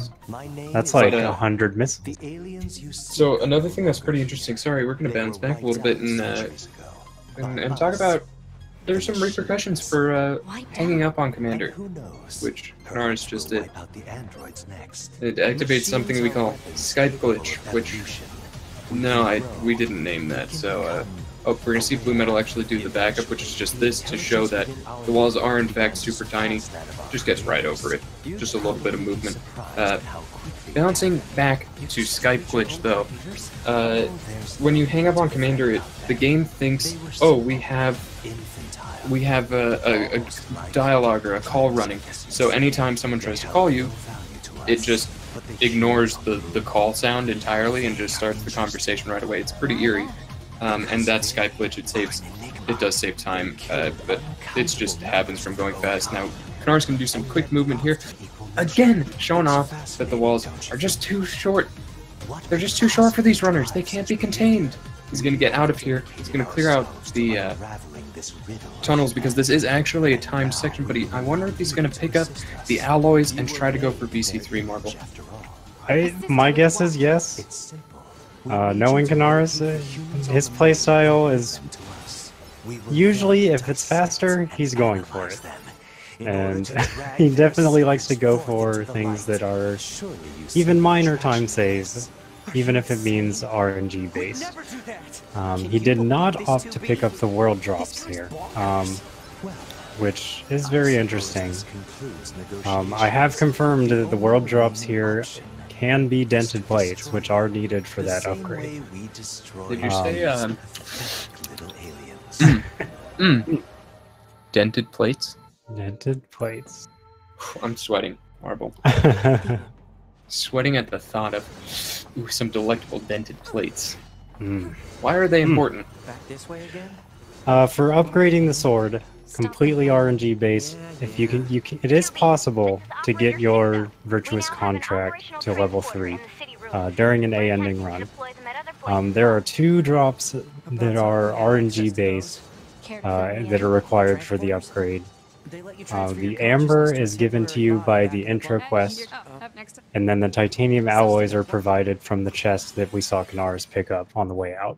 That's But, like 100 missiles. So another thing that's pretty interesting. Sorry, we're gonna bounce back a little bit and talk about. There's some repercussions for hanging up on Commander, which Kanaris just did. It activates something we call Skype glitch, which we didn't name that. So we're gonna see BlueMetal actually do the backup, which is just this to show that the walls are in fact super tiny. Just gets right over it. Just a little bit of movement. Bouncing back to Skype glitch though, when you hang up on Commander, the game thinks, oh, we have a dialogue or a call running. So anytime someone tries to call you, it just ignores the call sound entirely and just starts the conversation right away. It's pretty eerie. And that Skype glitch, it does save time, but it just happens from going fast. Now, Kanaris can do some quick movement here. Again, showing off that the walls are just too short. They're just too short for these runners. They can't be contained. He's going to get out of here. He's going to clear out the tunnels because this is actually a timed section, but I wonder if he's going to pick up the alloys and try to go for BC3 marble. My guess is yes. Knowing Kanaris, his playstyle is usually, if it's faster, he's going for it. And he definitely likes to go for things that are even minor time saves, even if it means RNG based. He did not opt to pick up the world drops here, which is very interesting. I have confirmed that the world drops here can be dented plates, which are needed for that upgrade. Did you say dented plates? Dented plates. I'm sweating, Marble. Sweating at the thought of some delectable dented plates. Why are they important? Back this way again? For upgrading the sword, completely RNG based. If you can, it is possible to get your virtuous contract to level 3 during an A ending run. There are 2 drops that are RNG based that are required for the upgrade. The amber is given to you by the intro quest, and then the titanium alloys are provided from the chest that we saw Kanaris pick up on the way out.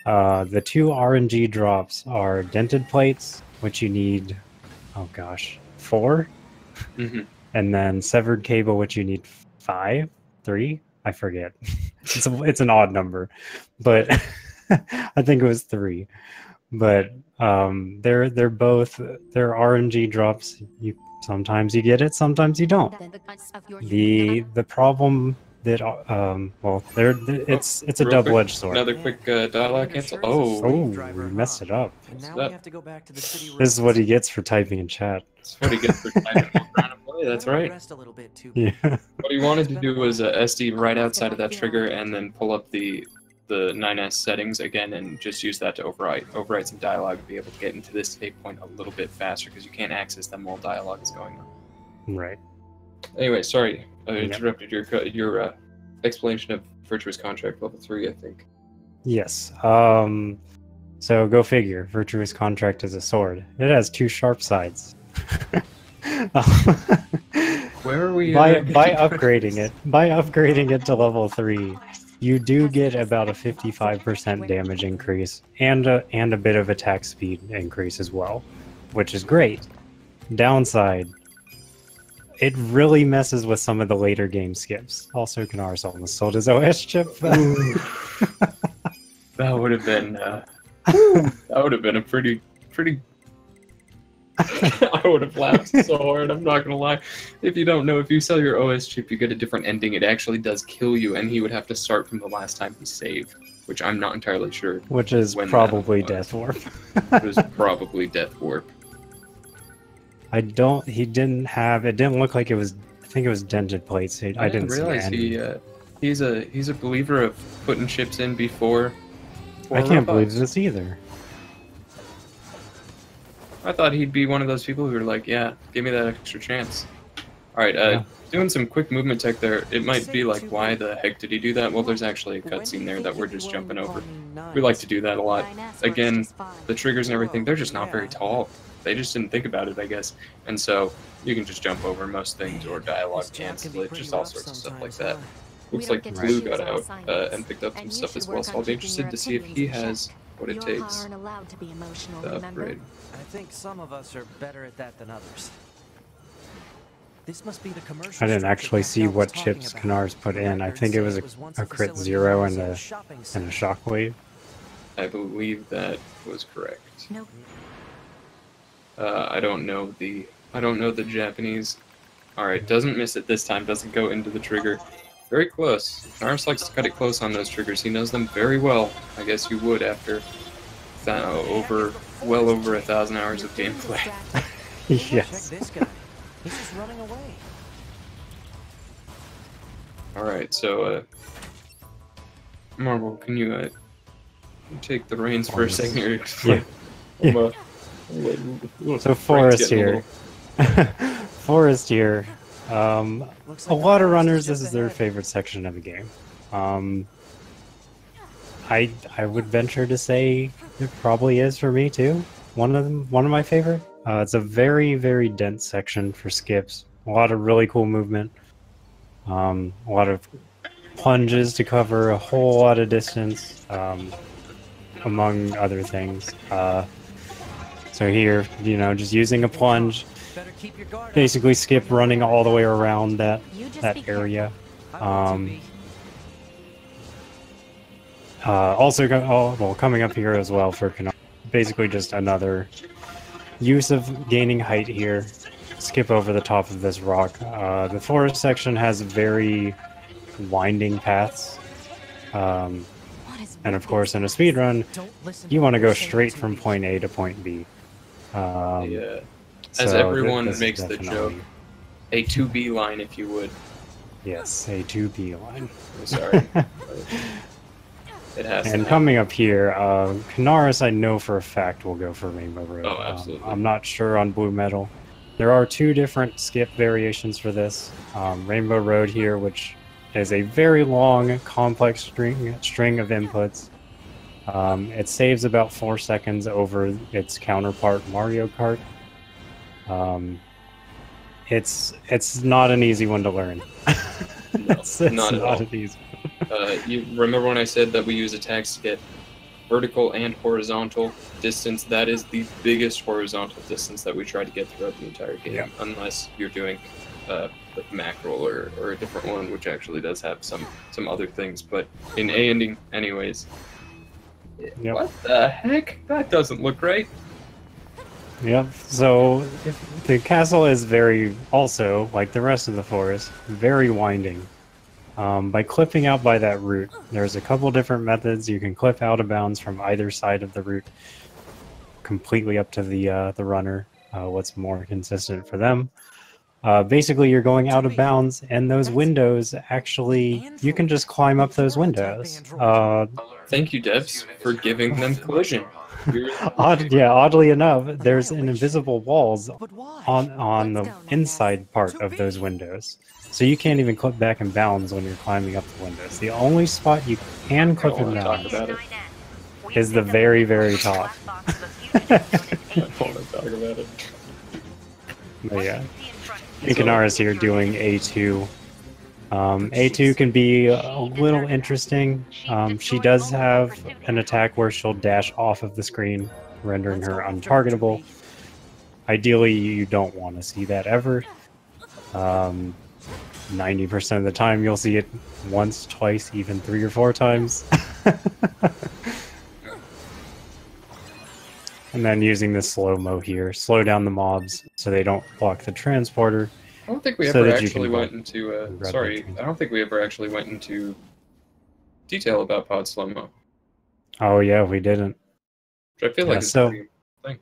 The 2 RNG drops are dented plates, which you need, oh gosh, 4? And then severed cable, which you need 5? 3? I forget. It's an odd number, but I think it was 3. But they're RNG drops. Sometimes you get it, sometimes you don't. The problem that it's a double-edged sword. Another quick dialogue cancel. Oh, we messed it up. Now we have to go back to the city. This is what he gets for typing in chat. That's what he gets for typing randomly. That's right. Yeah. What he wanted to do was SD right outside of that trigger and then pull up the 9S settings again and just use that to overwrite some dialogue and be able to get into this save point a little bit faster because you can't access them while dialogue is going on. Right. Anyway, sorry, I interrupted your explanation of Virtuous Contract level 3, I think. Yes. So go figure. Virtuous Contract is a sword. It has 2 sharp sides. Where are we? By upgrading it to level 3, you do get about a 55% damage increase and a bit of attack speed increase as well, which is great. Downside, it really messes with some of the later game skips. Also, Kanaris almost sold his OS chip. That would have been a pretty. I would have laughed so hard, I'm not gonna lie. If you don't know, if you sell your OS chip, you get a different ending. It actually does kill you, and he would have to start from the last time he saved, which I'm not entirely sure. Which is probably Death Warp. It was probably Death Warp. It didn't look like it was, I think it was dented plates. I didn't realize he's a believer of putting chips in before I can't believe this either. I thought he'd be one of those people who are like, yeah, give me that extra chance. Alright, doing some quick movement tech there. It might be like, why the heck did he do that? Well, there's actually a cutscene there that we're just jumping over. We like to do that a lot. Again, the triggers and everything, they're just not very tall. They just didn't think about it, I guess. And so, you can just jump over most things or dialogue cancel it, just all sorts of stuff like that. Looks like Blue got out and picked up some stuff as well, so I'll be interested to see if he has what it takes to upgrade. I think some of us are better at that than others. This must be the commercial. I didn't actually see what chips Kanaris put in. I think it was a crit 0 and a shockwave. I believe that was correct. Nope. I don't know the Japanese. Alright, doesn't miss it this time, doesn't go into the trigger. Very close. Kanaris likes to cut it close on those triggers. He knows them very well. I guess you would after well over 1,000 hours of gameplay. Yes. Check this guy. He's just running away. Alright, so Marvel, can you take the reins for a second here? Yeah. So Forest here. Forest here. A lot of runners, this is their favorite section of the game. I would venture to say it probably is for me too. One of my favorite. It's a very, very dense section for skips. A lot of really cool movement. A lot of plunges to cover a whole lot of distance, among other things. So here, just using a plunge, Better keep your guard up. basically skip running all the way around that You just be that careful. area. I want to be. Also, well, coming up here as well for Kanaris. Basically, just another use of gaining height here. Skip over the top of this rock. The forest section has very winding paths. What is And with of course, these in a guys? speed run, Don't listen you to want to what go they're saying straight to from me. point A to point B. Yeah. So As everyone this is makes the joke, definitely- a 2B line, if you would. Yes, a 2B line. I'm sorry. It has And to coming up here, Kanaris I know for a fact will go for Rainbow Road. Oh, absolutely. I'm not sure on BlueMetal. There are two different skip variations for this. Rainbow Road here, which is a very long, complex string of inputs. It saves about 4 seconds over its counterpart Mario Kart. It's not an easy one to learn. No, it's not at all. an easy. You remember when I said that we use attacks to get vertical and horizontal distance? That is the biggest horizontal distance that we try to get throughout the entire game, Yeah. unless you're doing like mackerel or a different one, which actually does have some other things. But in A ending, anyways. Yep. What the heck? That doesn't look right. Yep, so the castle is very, also, like the rest of the forest, very winding. By clipping out by that route, there's a couple different methods. You can clip out of bounds from either side of the route, completely up to the runner, what's more consistent for them. Basically, you're going out of bounds, and those windows, actually, you can just climb up those windows. Thank you, devs, for giving them collision. Oddly enough, there's an invisible walls But why? on the Let's go, Night inside part of those windows. So you can't even clip back in bounds when you're climbing up the windows. The only spot you can clip in wanna talk bounds about it. is the very, very top. I don't want to talk about it. But yeah, Kanaris here doing A2. A2 can be a little interesting. She does have an attack where she'll dash off of the screen, rendering her untargetable. Ideally, you don't want to see that ever. 90% of the time, you'll see it once, twice, even 3 or 4 times. And then using the slow-mo here, slow down the mobs so they don't block the transporter. I don't think we So ever that you actually can went block into. and grab Sorry, that train. I don't think we ever actually went into detail about pod slow-mo. Oh yeah, we didn't. Which I feel Yeah, like is so- a pretty thing.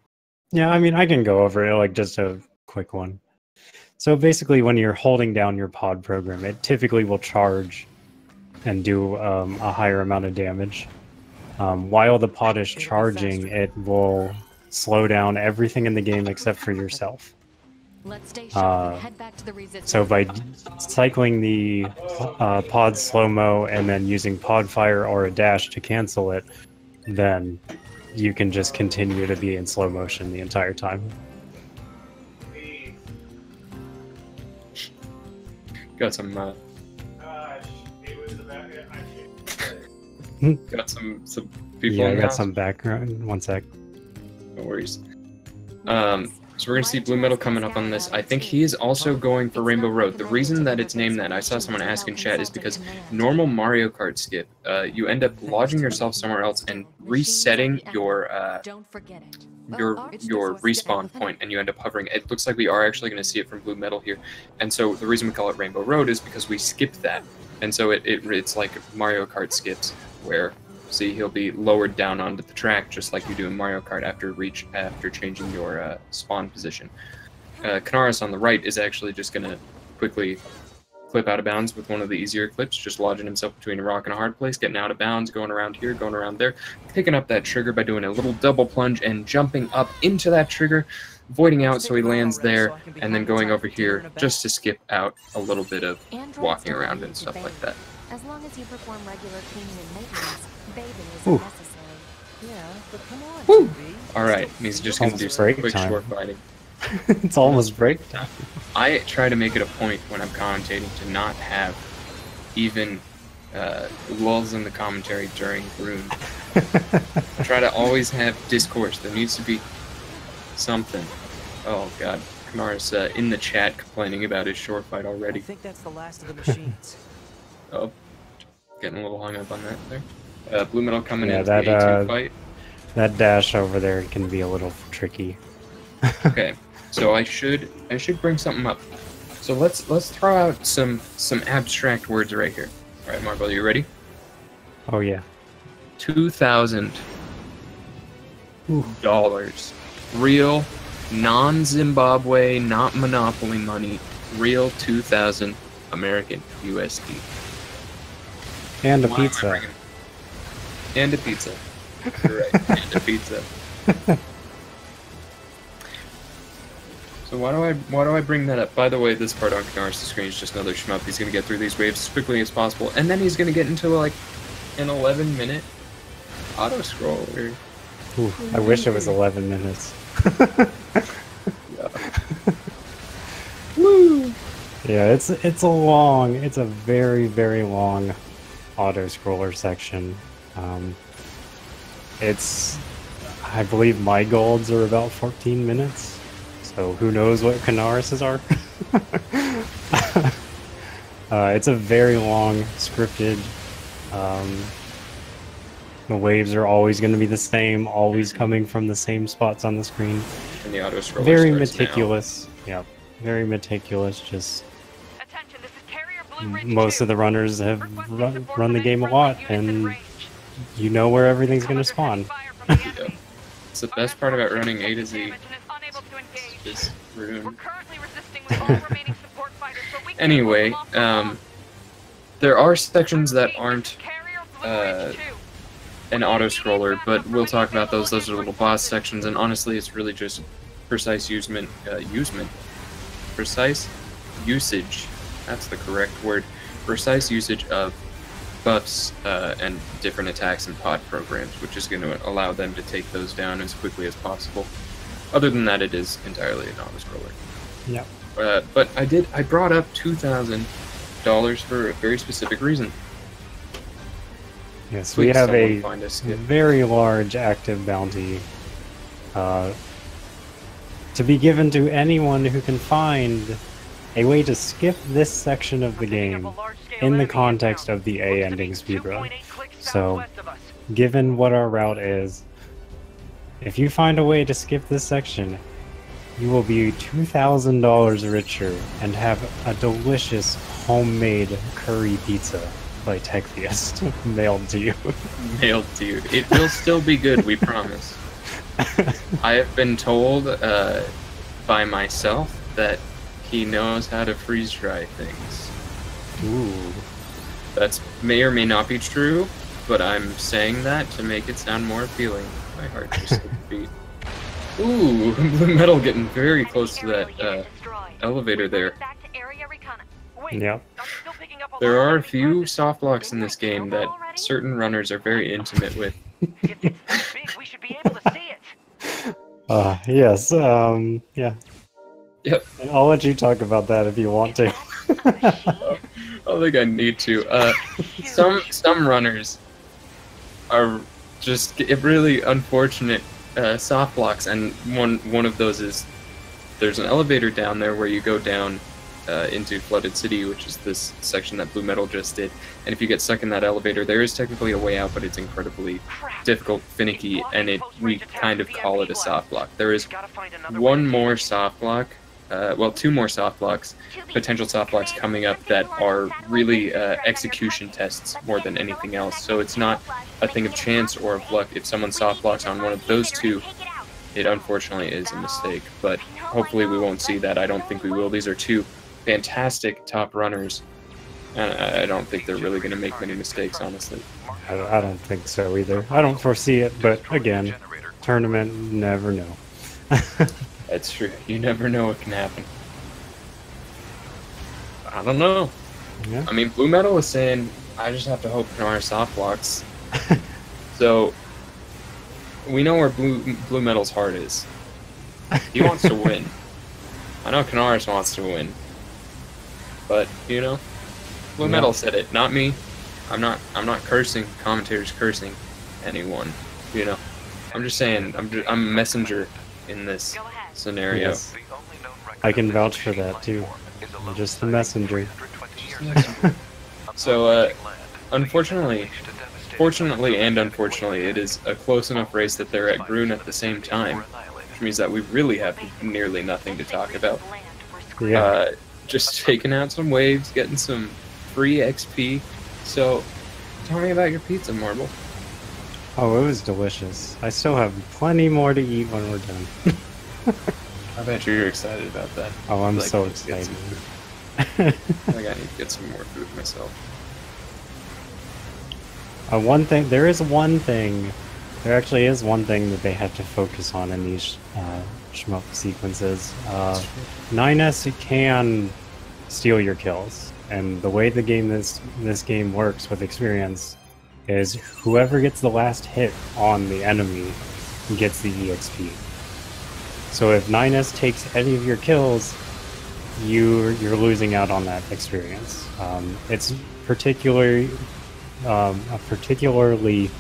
Yeah, I mean, I can go over it, like just a quick one. So basically, when you're holding down your pod program, it typically will charge and do a higher amount of damage. While the pod is charging, it will slow down everything in the game except for yourself. Let's stay sharp and head back to the resistance. So by cycling the pod slow-mo and then using pod fire or a dash to cancel it, then you can just continue to be in slow motion the entire time. Got some. Got some people. Yeah, in I the got house. some background. One sec. No worries. So we're gonna see BlueMetal coming up on this. I think he is also going for Rainbow Road. The reason that it's named that, I saw someone ask in chat, is because normal Mario Kart skip, you end up lodging yourself somewhere else and resetting your Don't forget it. your respawn point, and you end up hovering. It looks like we are actually going to see it from BlueMetal here, and so the reason we call it Rainbow Road is because we skipped that, and so it's like Mario Kart skips, where see he'll be lowered down onto the track just like you do in Mario Kart after changing your spawn position. Kanaris on the right is actually just going to quickly clip out of bounds with one of the easier clips, just lodging himself between a rock and a hard place, getting out of bounds, going around here, going around there, picking up that trigger by doing a little double plunge and jumping up into that trigger, voiding out so he lands there, and then going over here just to skip out a little bit of walking around and stuff like that. As long as you perform regular cleaning and maintenance, bathing is Ooh. unnecessary. Yeah, but come on, Woo! 2B. Alright, and he's just going to do Almost some break quick time. short fighting. It's almost break time. I try to make it a point when I'm commentating to not have even lulls in the commentary during Rune. I try to always have discourse. There needs to be something. Oh god. Kanaris in the chat complaining about his short fight I already. think that's the last of the machines. Oh, getting a little hung up on that there. BlueMetal coming Yeah, into that, the A2 fight. That dash over there can be a little tricky. Okay, so I should bring something up. So let's throw out some abstract words right here. All right, Marvel, you ready? Oh yeah. $2,000. Real, non-Zimbabwe, not monopoly money. Real 2,000 American USD. And a Why am I pizza. bringing- And a pizza. You're right, and a pizza. So why do I bring that up? By the way, this part on Kanaris' screen is just another shmup. He's gonna get through these waves as quickly as possible, and then he's gonna get into like an 11-minute auto scroller. Ooh, I wish it was 11 minutes. Yeah. Woo! Yeah, it's a very long auto scroller section. I believe my golds are about 14 minutes, so who knows what Kanaris's are. It's a very long scripted. The waves are always going to be the same, always coming from the same spots on the screen. And the auto scroller Very starts meticulous. Yeah, very meticulous. Just Attention, this is Carrier Blue Ridge most 2. of the runners have Requesting support run the from game a any lot, friendly units in and range. you know where everything's going to Come under heavy spawn. fire from the now. enemy. It's the best part about running A to Z. Damage and is unable to engage. Is We're Rune. currently resisting with all remaining support fighters, but we can Anyway, hold them off for long. there are sections that aren't Carrier Blue Ridge 2. an auto scroller, but we'll talk about those. Those are little boss sections, and honestly, it's really just precise precise usage. That's the correct word. Precise usage of buffs and different attacks and pod programs, which is going to allow them to take those down as quickly as possible. Other than that, it is entirely an auto scroller. Yep. But I brought up $2,000 for a very specific reason. Yes, Please we have someone a find a skip. very large active bounty to be given to anyone who can find a way to skip this section of the game in the context of the A ending speedrun. So, given what our route is, if you find a way to skip this section, you will be $2,000 richer and have a delicious homemade curry pizza by TechFeast mailed to you. Mailed to you. It will still be good, we promise. I have been told by myself that he knows how to freeze dry things. Ooh. That may or may not be true, but I'm saying that to make it sound more appealing. My heart just skipped a beat. Ooh, BlueMetal getting very close to that elevator there. Yep. There are a few soft blocks in this game that certain runners are very intimate with. Yes, yeah. Yep. I'll let you talk about that if you want to. I don't think I need to. Some runners are just really unfortunate soft blocks, and one of those is there's an elevator down there where you go down into Flooded City, which is this section that BlueMetal just did. And if you get stuck in that elevator, there is technically a way out, but it's incredibly difficult, finicky, and we kind of call it a soft block. There is one more soft block, well, two more soft blocks, potential soft blocks coming up that are really execution tests more than anything else. So it's not a thing of chance or of luck. If someone soft blocks on one of those two, it unfortunately is a mistake. But hopefully we won't see that. I don't think we will. These are two fantastic top runners, and I don't think they're really going to make many mistakes, honestly. I don't think so either. I don't foresee it, but again, tournament, never know. That's true. You never know what can happen. I don't know. Yeah. I mean, BlueMetal is saying, I just have to hope Kanaris soft blocks. So, we know where BlueMetal's heart is. He wants to win. I know Kanaris wants to win. But, you know, BlueMetal said it, not me. I'm not cursing, commentators cursing anyone, you know. I'm just saying, I'm a messenger in this scenario. Yes. I can vouch for that too. I'm just the messenger. So, fortunately and unfortunately, it is a close enough race that they're at Grun at the same time, which means that we really have nearly nothing to talk about. Yeah. Just taking out some waves, getting some free XP. So, tell me about your pizza, Marble. Oh, it was delicious. I still have plenty more to eat when we're done. I bet you're excited about that. Oh, I'm Like, so let's get excited. some food. Like, I need to get some more food myself. There actually is one thing that they have to focus on in these shmup sequences. 9S can steal your kills, and the way this game works with experience is whoever gets the last hit on the enemy gets the EXP. So if 9S takes any of your kills, you're losing out on that experience. It's particularly a particularly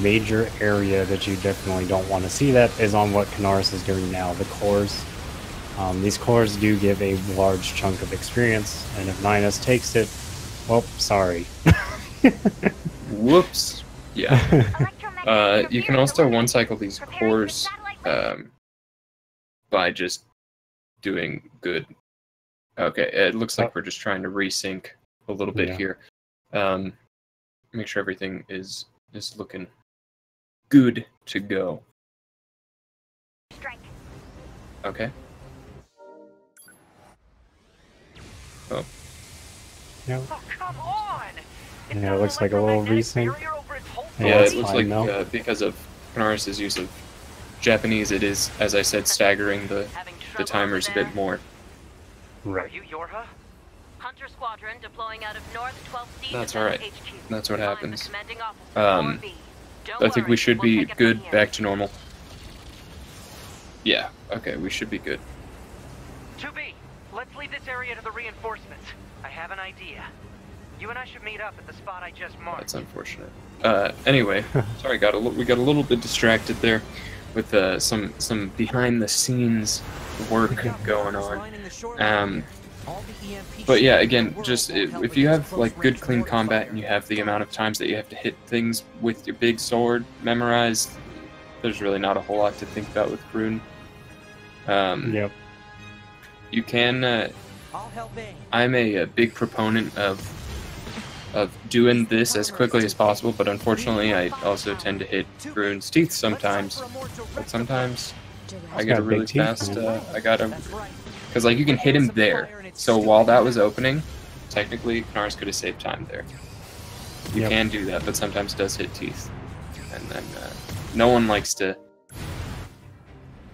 major area that you definitely don't want to see that is on what Kanaris is doing now, the cores. These cores do give a large chunk of experience, and if 9S takes it, well, sorry. Whoops. Yeah. You can also one-cycle these cores by just doing good. Okay, it looks like we're just trying to resync a little bit here. Make sure everything is looking good to go. Okay. Oh. Yeah. Oh, come on! Yeah, it looks like a little resync. Yeah, it's it looks fine like now. because of Kanaris' use of Japanese, it is, as I said, staggering the timers a bit more. Are you Yorha? Hunter Squadron deploying out of North 12C. That's alright. That's what happens. I I think we should be good back to normal. Yeah, okay, we should be good. 2B, let's leave this area to the reinforcements. I have an idea. You and I should meet up at the spot I just marked. That's unfortunate. Anyway, sorry, we got a little bit distracted there with some behind the scenes work going on. But yeah, again, just if you have like good clean combat and you have the amount of times that you have to hit things with your big sword memorized, there's really not a whole lot to think about with Grun. Yep. You can. I'm a big proponent of doing this as quickly as possible, but unfortunately, I also tend to hit Grun's teeth sometimes. But sometimes I get a really fast. Because like you can hit him there. So while that was opening, technically Kanaris could have saved time there. You can do that, but sometimes it does hit teeth, and then no one likes to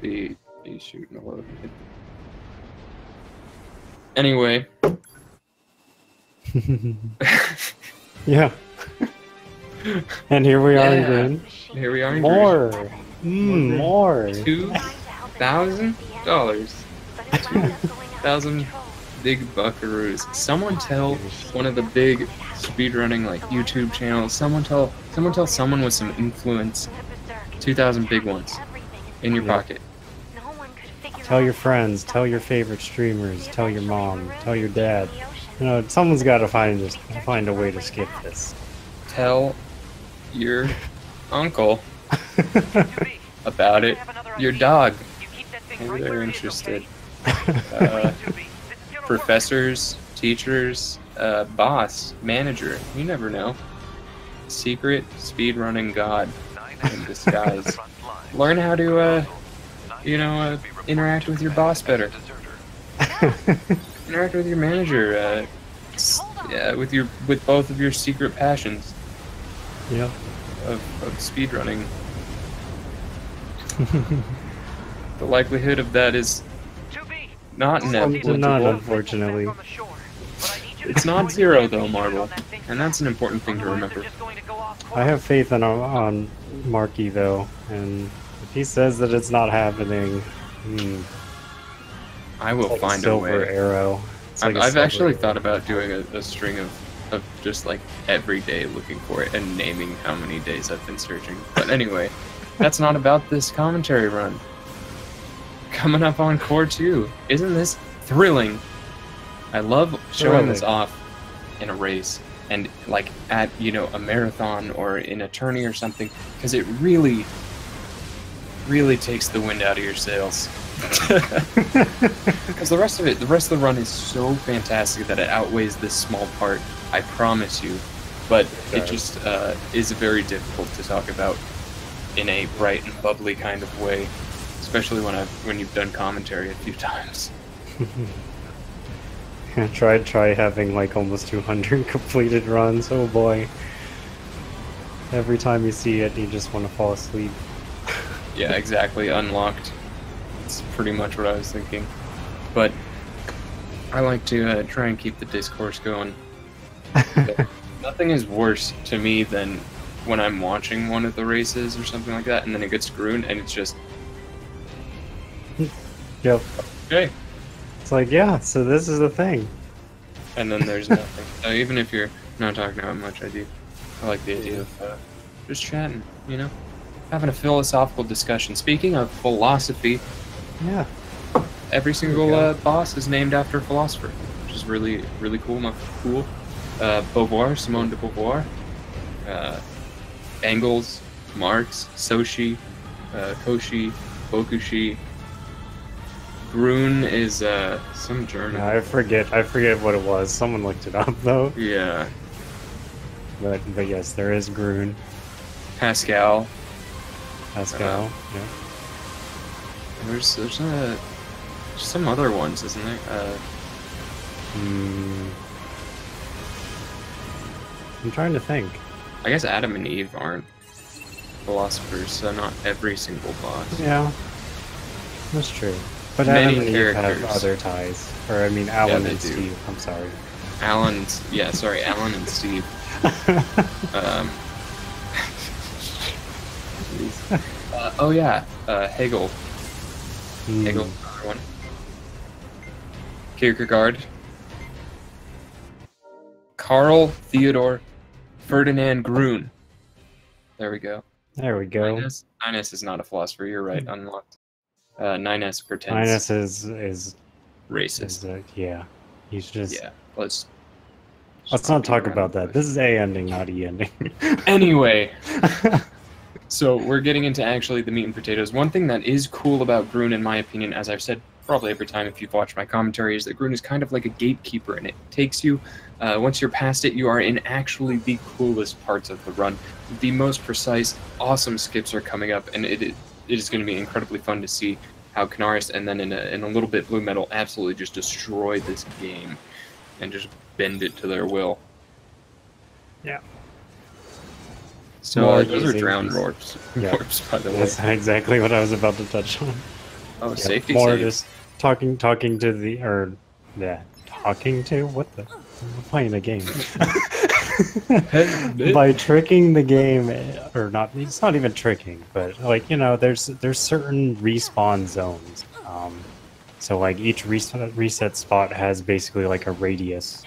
be shooting a load. Anyway. Yeah. And here we are in Grun. Here we are in More. Grun. More. $2,000. 2,000 big buckaroos. Someone tell one of the big speedrunning like YouTube channels. Someone tell someone with some influence. 2,000 big ones in your pocket. Tell your friends. Tell your favorite streamers. Tell your mom. Tell your dad. You know, someone's got to find a way to skip this. Tell your uncle about it. Your dog. Maybe they're interested. Professors, teachers, boss, manager. You never know. Secret speedrunning god in disguise. Learn how to, interact with your boss better. Interact with your manager. With both of your secret passions. Yep. Of speedrunning. The likelihood of that is not negligible. Not unfortunately. It's not zero though, Marble, and that's an important thing to remember. I have faith on Marky though, and if he says that it's not happening, I will like find a silver way. Arrow. I've actually thought about doing a string of just like every day looking for it and naming how many days I've been searching. But anyway, that's not about this commentary run. coming up on Core 2. Isn't this thrilling? I love showing this off in a race and like at, you know, a marathon or in a tourney or something, because it really takes the wind out of your sails. Because the rest of the run is so fantastic that it outweighs this small part, I promise you. But it just is very difficult to talk about in a bright and bubbly kind of way, especially when you've done commentary a few times. Try having like almost 200 completed runs. Oh boy! Every time you see it, you just want to fall asleep. Yeah, exactly. Unlocked. That's pretty much what I was thinking. But I like to try and keep the discourse going. Nothing is worse to me than when I'm watching one of the races or something like that, and then it gets screwed, and it's just... Yep. Okay. It's like, yeah, so this is the thing. And then there's nothing. So even if you're not talking about much, I like the idea of just chatting, you know? Having a philosophical discussion. Speaking of philosophy, yeah, every single boss is named after a philosopher, which is really cool. Beauvoir, Simone de Beauvoir, Engels, Marx, Sochi, Cauchy, Bokushi. Grun is some German. I forget what it was. Someone looked it up though. Yeah. But yes, there is Grun. Pascal. Yeah. There's some other ones, isn't there? I'm trying to think. I guess Adam and Eve aren't philosophers, so not every single boss. Yeah, that's true. But Many Adam and Eve have characters. other ties. Or I mean, Alan they and do. Steve. I'm sorry. Alan and Steve. Oh yeah, Hegel. Hegel, another one. Kierkegaard. Carl Theodor Ferdinand Grun. There we go. There we go. 9S is not a philosopher. You're right. Unlocked. 9S pretends. 9S is racist. Yeah, he's just. Yeah. Let's not talk about that. This is A ending, not E ending. Anyway. So we're getting into actually the meat and potatoes. One thing that is cool about Grun, in my opinion, as I've said probably every time if you've watched my commentary, is that Grun is kind of like a gatekeeper, and it takes you, once you're past it, you are in actually the coolest parts of the run. The most precise, awesome skips are coming up, and it is going to be incredibly fun to see how Kanaris and then in a little bit BlueMetal absolutely just destroy this game and just bend it to their will. Yeah. So those are drowned warps, yeah. By the way. That's exactly what I was about to touch on. Oh, yeah, safety more save. Just talking to the, or, yeah, talking to? What the? I'm playing a game. By tricking the game, or not, it's not even tricking, but, like, you know, there's certain respawn zones. So, like, each reset spot has basically, like, a radius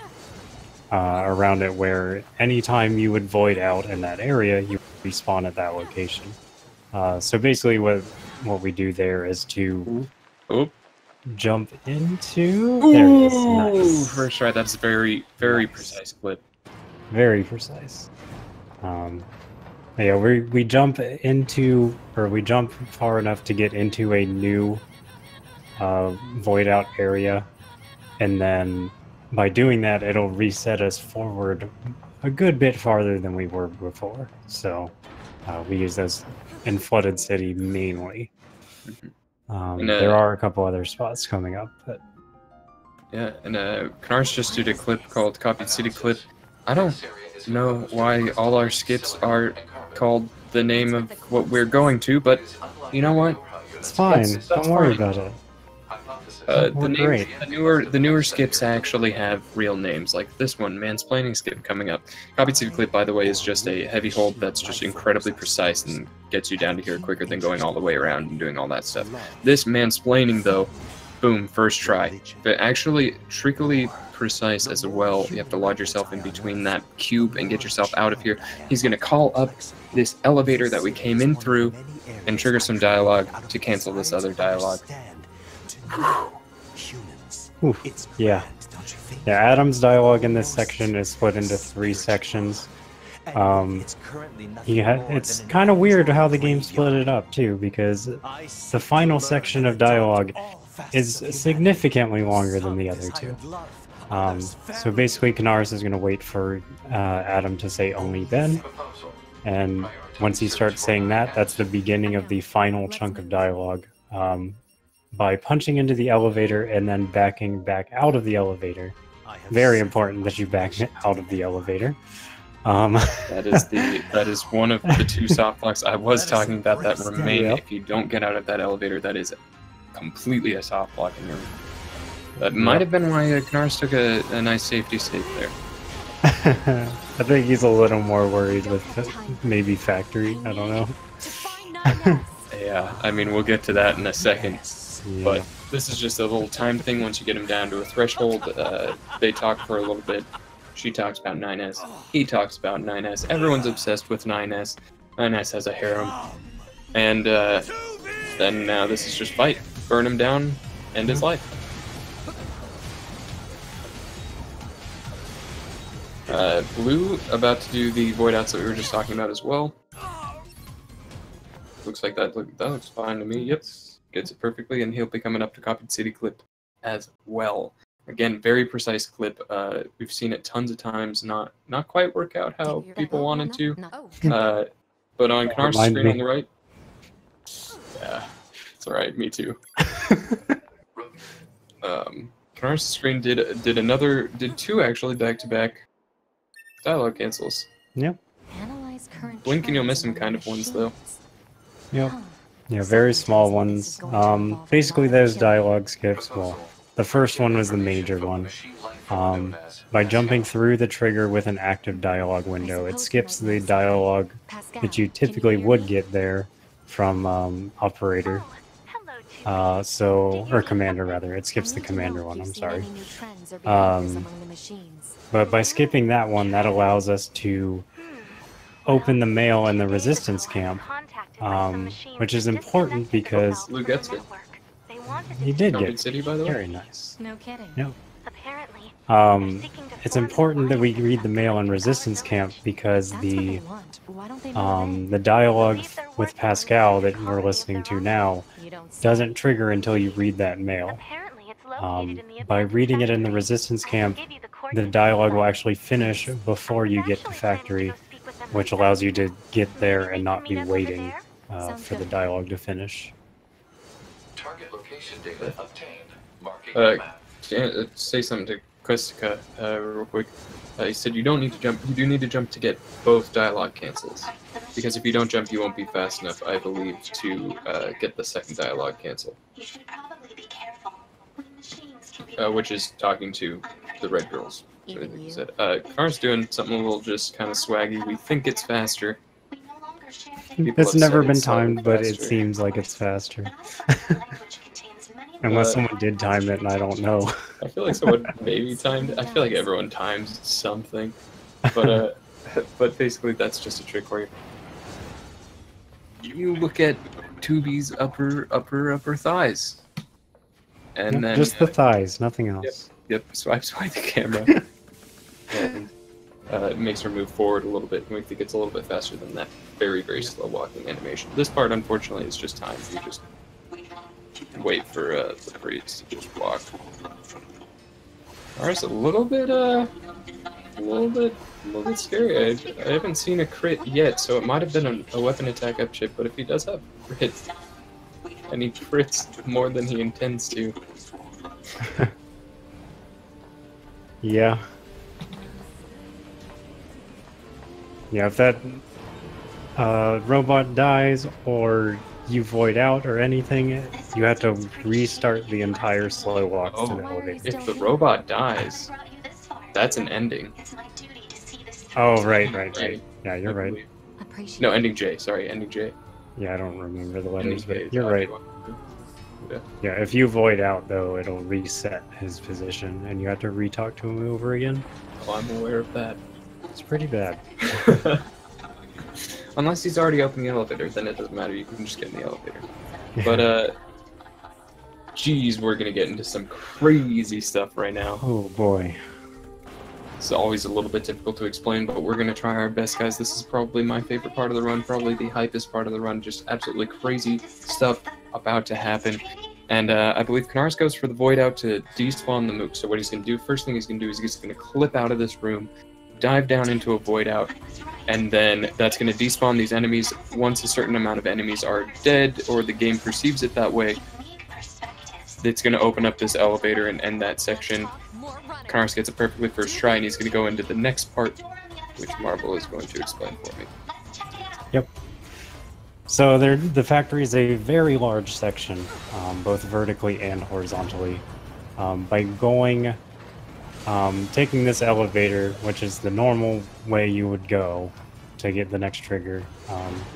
around it where anytime you would void out in that area, you respawn at that location. So basically what we do there is to jump into... There it is. Nice. First try. That's very precise clip. Very precise. Yeah, we jump into, or we jump far enough to get into a new void out area, and then by doing that, it'll reset us forward a good bit farther than we were before. So we use those in Flooded City mainly. There are a couple other spots coming up, but yeah, and Kanaris just did a clip called Copied City Clip. I don't know why all our skips are called the name of what we're going to, but you know what? It's fine. That's Don't worry fine. about it. The newer skips actually have real names, like this one, Mansplaining Skip, coming up. Copied City Clip, by the way, is just a heavy hold that's just incredibly precise and gets you down to here quicker than going all the way around and doing all that stuff. This Mansplaining, though, boom, first try. But actually, trickily precise as well. You have to lodge yourself in between that cube and get yourself out of here. He's going to call up this elevator that we came in through and trigger some dialogue to cancel this other dialogue. Humans. Oof. It's Yeah. grand, don't you think? Yeah, Adam's dialogue in this section is split into 3 sections. It's currently nothing more It's than an kind of weird how the game graveyard. split it up too, because I the seek final to learn section and of dialogue adopt all facets is of humanity. significantly longer than Some the other 2. desired love, others So family. basically, Kanaris is going to wait for Adam to say only then, and once he starts saying that, that's the beginning of the final chunk of dialogue. By punching into the elevator and then backing back out of the elevator. Very important that you back out of the elevator. That is one of the 2 soft blocks. I was talking about that remain. Yep. If you don't get out of that elevator, that is completely a soft block in your room. That might have been why Kanaris took a nice safety safe there. I think he's a little more worried with maybe factory. I don't know. Yeah, I mean, we'll get to that in a second. Yeah. But this is just a little time thing. Once you get him down to a threshold, they talk for a little bit. She talks about 9S. He talks about 9S. Everyone's obsessed with 9S. 9S has a harem. And then now this is just fight. Burn him down, end his life. Blue about to do the void outs that we were just talking about as well. Looks like that looks fine to me. Yep. Gets it perfectly, and he'll be coming up to copied city clip as well. Again, very precise clip. We've seen it tons of times. Not quite work out how people wanted to. But on Kanaris' screen on the right, yeah, it's alright. Me too. Kanaris' screen did 2 actually back-to-back dialogue cancels. Yep. Blink and you'll miss him kind of ones though. Yep. Yeah, very small ones. Basically, those dialogue skips. Well, the first one was the major one. By jumping through the trigger with an active dialogue window, it skips the dialogue that you typically would get there from operator. Or commander rather. It skips the commander one. I'm sorry. But by skipping that one, that allows us to open the mail in the resistance camp. Which is important because Blue gets it. he did get City, by the way. very nice. No kidding. Yep. Apparently, It's important that we read the mail in resistance camp because the dialogue with Pascal that we're listening to now doesn't trigger until you read that mail. By reading it in the resistance camp, the dialogue will actually finish before you get to factory, which allows you to get there and not be waiting for the dialogue to finish. Target location data obtained. Marking map. Say something to Questica real quick. He said you don't need to jump. You do need to jump to get both dialogue cancels, because if you don't jump, you won't be fast enough, I believe, to get the second dialogue cancel. You should probably be careful. When machines can be Which is talking to the red girls. So I think he said. Karn's doing something a little just kind of swaggy. We think it's faster. we no longer share People It's have never said been it's timed, but it faster. seems like it's faster. the language contains many Unless someone did time it and I don't know. I feel like someone maybe timed. I feel like everyone times something, but but basically that's just a trick where you look at 2B's upper thighs, and then just the thighs, nothing else. Yep, swipe the camera, and it makes her move forward a little bit, and we think it's a little bit faster than that very slow walking animation. This part, unfortunately, is just time. You just wait for the breeds to just walk. Ours a little bit scary. I haven't seen a crit yet, so it might have been a weapon attack up chip. But if he does have crit, and he crits more than he intends to, Yeah. Yeah, if that robot dies or you void out or anything, you have to restart the entire slow walk to the elevator. if the robot dies, that's an ending. Oh, right. Yeah, you're right. No, ending J. Sorry, ending J. Yeah, I don't remember the letters, Ending J but is you're right. Yeah. Yeah, if you void out, though, it'll reset his position, and you have to re-talk to him over again. Oh, I'm aware of that. It's pretty bad. Unless he's already opened the elevator, then it doesn't matter. You can just get in the elevator. But geez, we're gonna get into some crazy stuff right now. Oh boy. It's always a little bit difficult to explain, but we're gonna try our best, guys. This is probably my favorite part of the run, probably the hypest part of the run. Just absolutely crazy stuff about to happen. And I believe Kanaris goes for the Void out to despawn the Mook. So what he's going to do, first thing he's going to do is he's going to clip out of this room, dive down into a Void out, and then that's going to despawn these enemies. Once a certain amount of enemies are dead, or the game perceives it that way, it's going to open up this elevator and end that section. Kanaris gets it perfectly first try, and he's going to go into the next part, which Marvel is going to explain for me. Yep. So the factory is a very large section, both vertically and horizontally. By taking this elevator, which is the normal way you would go to get the next trigger,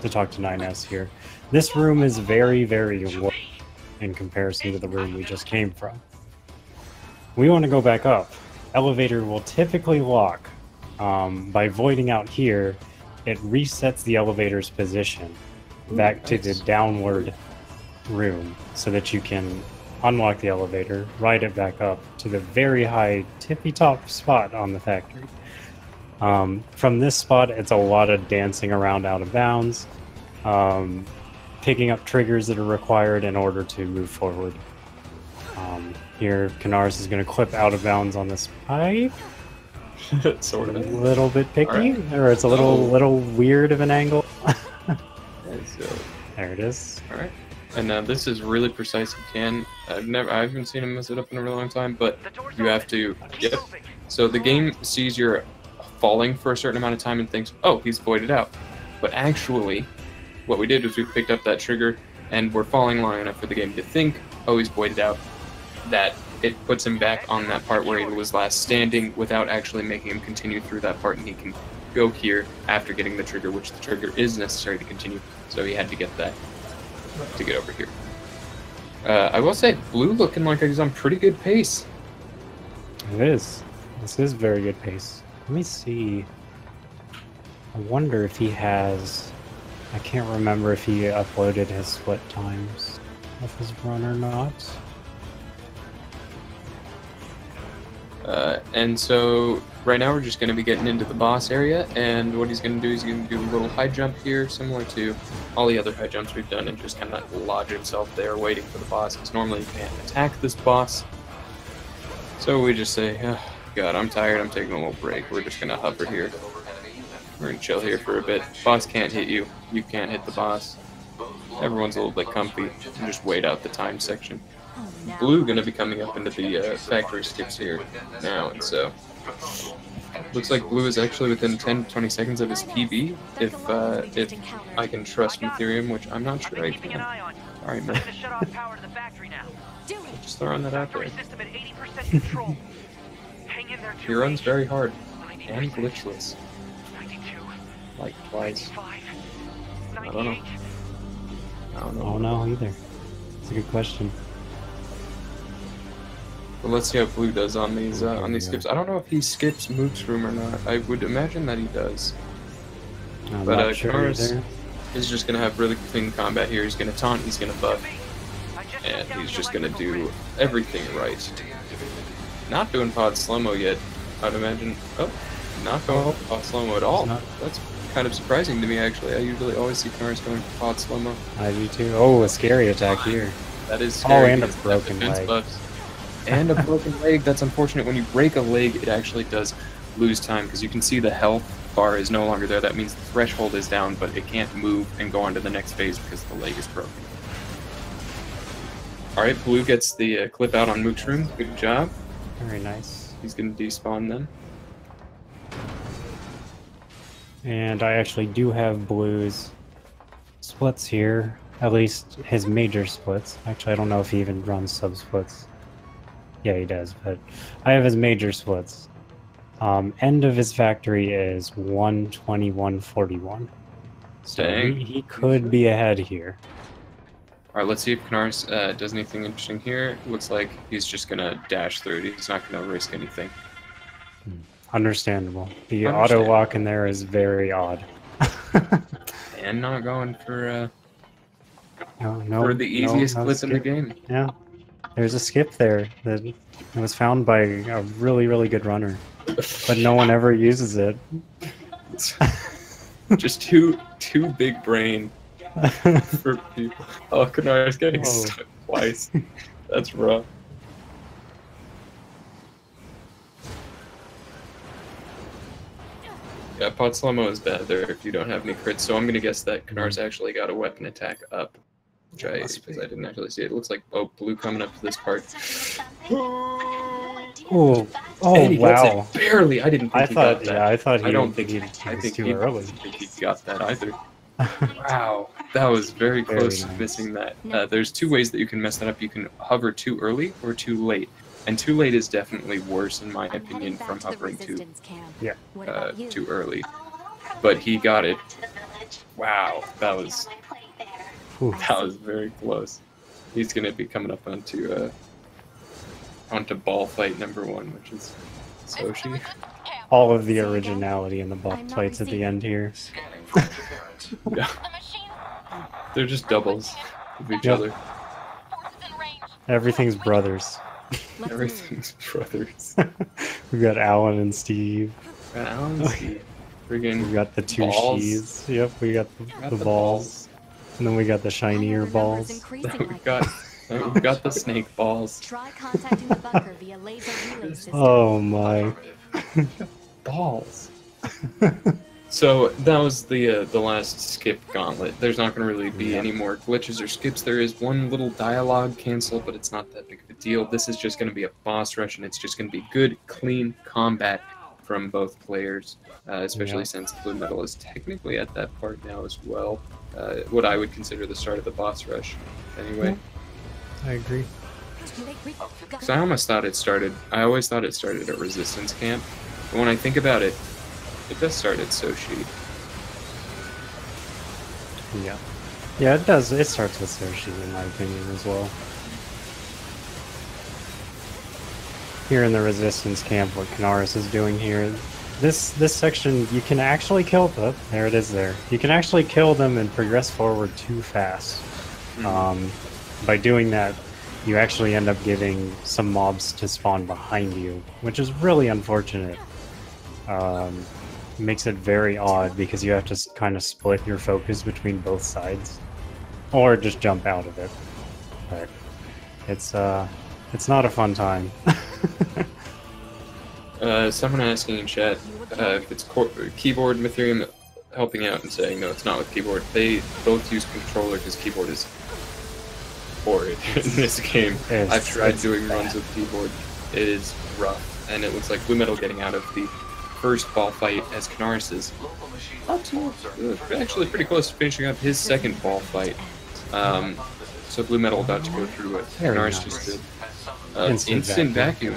to talk to 9S here, this room is very, very low in comparison to the room we just came from. We want to go back up. Elevator will typically lock. By voiding out here, it resets the elevator's position back to the downward room so that you can unlock the elevator, ride it back up to the very high tippy top spot on the factory. From this spot, it's a lot of dancing around out of bounds, picking up triggers that are required in order to move forward. Here, Kanaris is going to clip out of bounds on this pipe. Sort of. A little bit picky, right. Or it's a little weird of an angle. So, there it is. all right. And this is really precise. You can. I haven't seen him mess it up in a really long time, but you have to. Yep. So the game sees you're falling for a certain amount of time and thinks, oh, he's voided out. But actually, what we did was we picked up that trigger and we're falling long enough for the game to think, oh, he's voided out. That it puts him back on that part where he was last standing without actually making him continue through that part, and he can go here after getting the trigger, which the trigger is necessary to continue. So he had to get that to get over here. I will say, Blue looking like he's on pretty good pace. It is. This is very good pace. Let me see. I wonder if he has... I can't remember if he uploaded his split times of his run or not. And so right now we're just going to be getting into the boss area, and what he's going to do is he's going to do a little high jump here, similar to all the other high jumps we've done, and just kind of lodge himself there waiting for the boss, because normally you can't attack this boss. So we just say, oh, God, I'm tired, I'm taking a little break. We're just going to hover here. We're going to chill here for a bit. Boss can't hit you. You can't hit the boss. Everyone's a little bit comfy. And just wait out the time section. Blue going to be coming up into the factory skips here now, and so looks like Blue is actually within 10 to 20 seconds of his PB, if I can trust Ethereum, which I'm not sure I can. Alright, man. Just throwing that out there. He runs very hard and glitchless. Like twice. I don't know. I don't know. I don't know either. It's a good question. But let's see how Blue does on these skips. I don't know if he skips Mook's room or not. I would imagine that he does. But Kanaris is just gonna have really clean combat here. He's gonna taunt, he's gonna buff, and he's just gonna do everything right. Not doing pod slow-mo yet, I'd imagine. Oh, not going pod slow-mo at all. That's kind of surprising to me, actually. I usually always see Kanaris going for pod slow-mo. I do too. Oh, a scary attack here. That is scary. Oh, and a broken leg. Buffs. And a broken leg. That's unfortunate. When you break a leg, it actually does lose time, because you can see the health bar is no longer there. That means the threshold is down, but it can't move and go on to the next phase because the leg is broken. Alright, Blue gets the clip out on Mook's room. Good job. Very nice. He's going to despawn then. And I actually do have Blue's splits here. At least his major splits. Actually, I don't know if he even runs sub-splits. Yeah, he does, but I have his major splits. End of his factory is 121.41. So he could be ahead here. Alright, let's see if Kanaris does anything interesting here. Looks like he's just going to dash through it. He's not going to risk anything. Understandable. The auto lock in there is very odd. And not going for for the easiest clip in the game. Yeah. There's a skip there that was found by a really, really good runner, but no one ever uses it. Just too big brain for people. Oh, Kanaris getting Whoa. stuck twice. That's rough. Yeah, pot slow-mo is bad there if you don't have any crits, so I'm gonna guess that Kanaris actually got a weapon attack up. Because I didn't actually see it. It looks like, oh, blue coming up to this part. Oh, And he gets wow. it barely. I didn't think he got that. Yeah, I thought he, I don't think he, he, he I was think too he, early. I think he got that either. Wow, that was very close to nice. missing that. There's two ways that you can mess that up. You can hover too early or too late. And too late is definitely worse, in my opinion, from hovering too early. But he got it. Wow, that was very close. He's gonna be coming up onto ball fight number 1, which is Soshi. All of the originality in the buff fights at the end here. Yeah. They're just doubles of each other. Everything's brothers. Everything's brothers. We've got Alan and Steve. Alan and Steve. Friggin' We've got the two balls. she's. Yep, we got the balls. And then we got the shinier balls. We've got the snake balls. Try contacting the bunker via laser relay system. Oh my. Balls. So that was the last skip gauntlet. There's not going to really be any more glitches or skips. There is one little dialogue cancel, but it's not that big of a deal. This is just going to be a boss rush, and it's just going to be good, clean combat from both players, especially since BlueMetal is technically at that part now as well. What I would consider the start of the boss rush, anyway. I agree. Because I always thought it started at Resistance Camp, but when I think about it, it does start at Soshi. Yeah. Yeah, it does. It starts with Soshi, in my opinion, as well. Here in the Resistance Camp, what Kanaris is doing here, this section, you can actually kill them. There it is there. You can actually kill them and progress forward too fast. By doing that, you actually end up getting some mobs to spawn behind you, which is really unfortunate. Makes it very odd because you have to kind of split your focus between both sides, or just jump out of it. But it's not a fun time. Someone asking in chat if it's keyboard Mithrium helping out and saying no, it's not with keyboard. They both use controller because keyboard is horrid in this game. I've tried doing runs with keyboard. It is rough, and it looks like BlueMetal getting out of the first ball fight as Kanaris is actually pretty close to finishing up his second ball fight. So BlueMetal about to go through what Kanaris just did. Instant vacuum.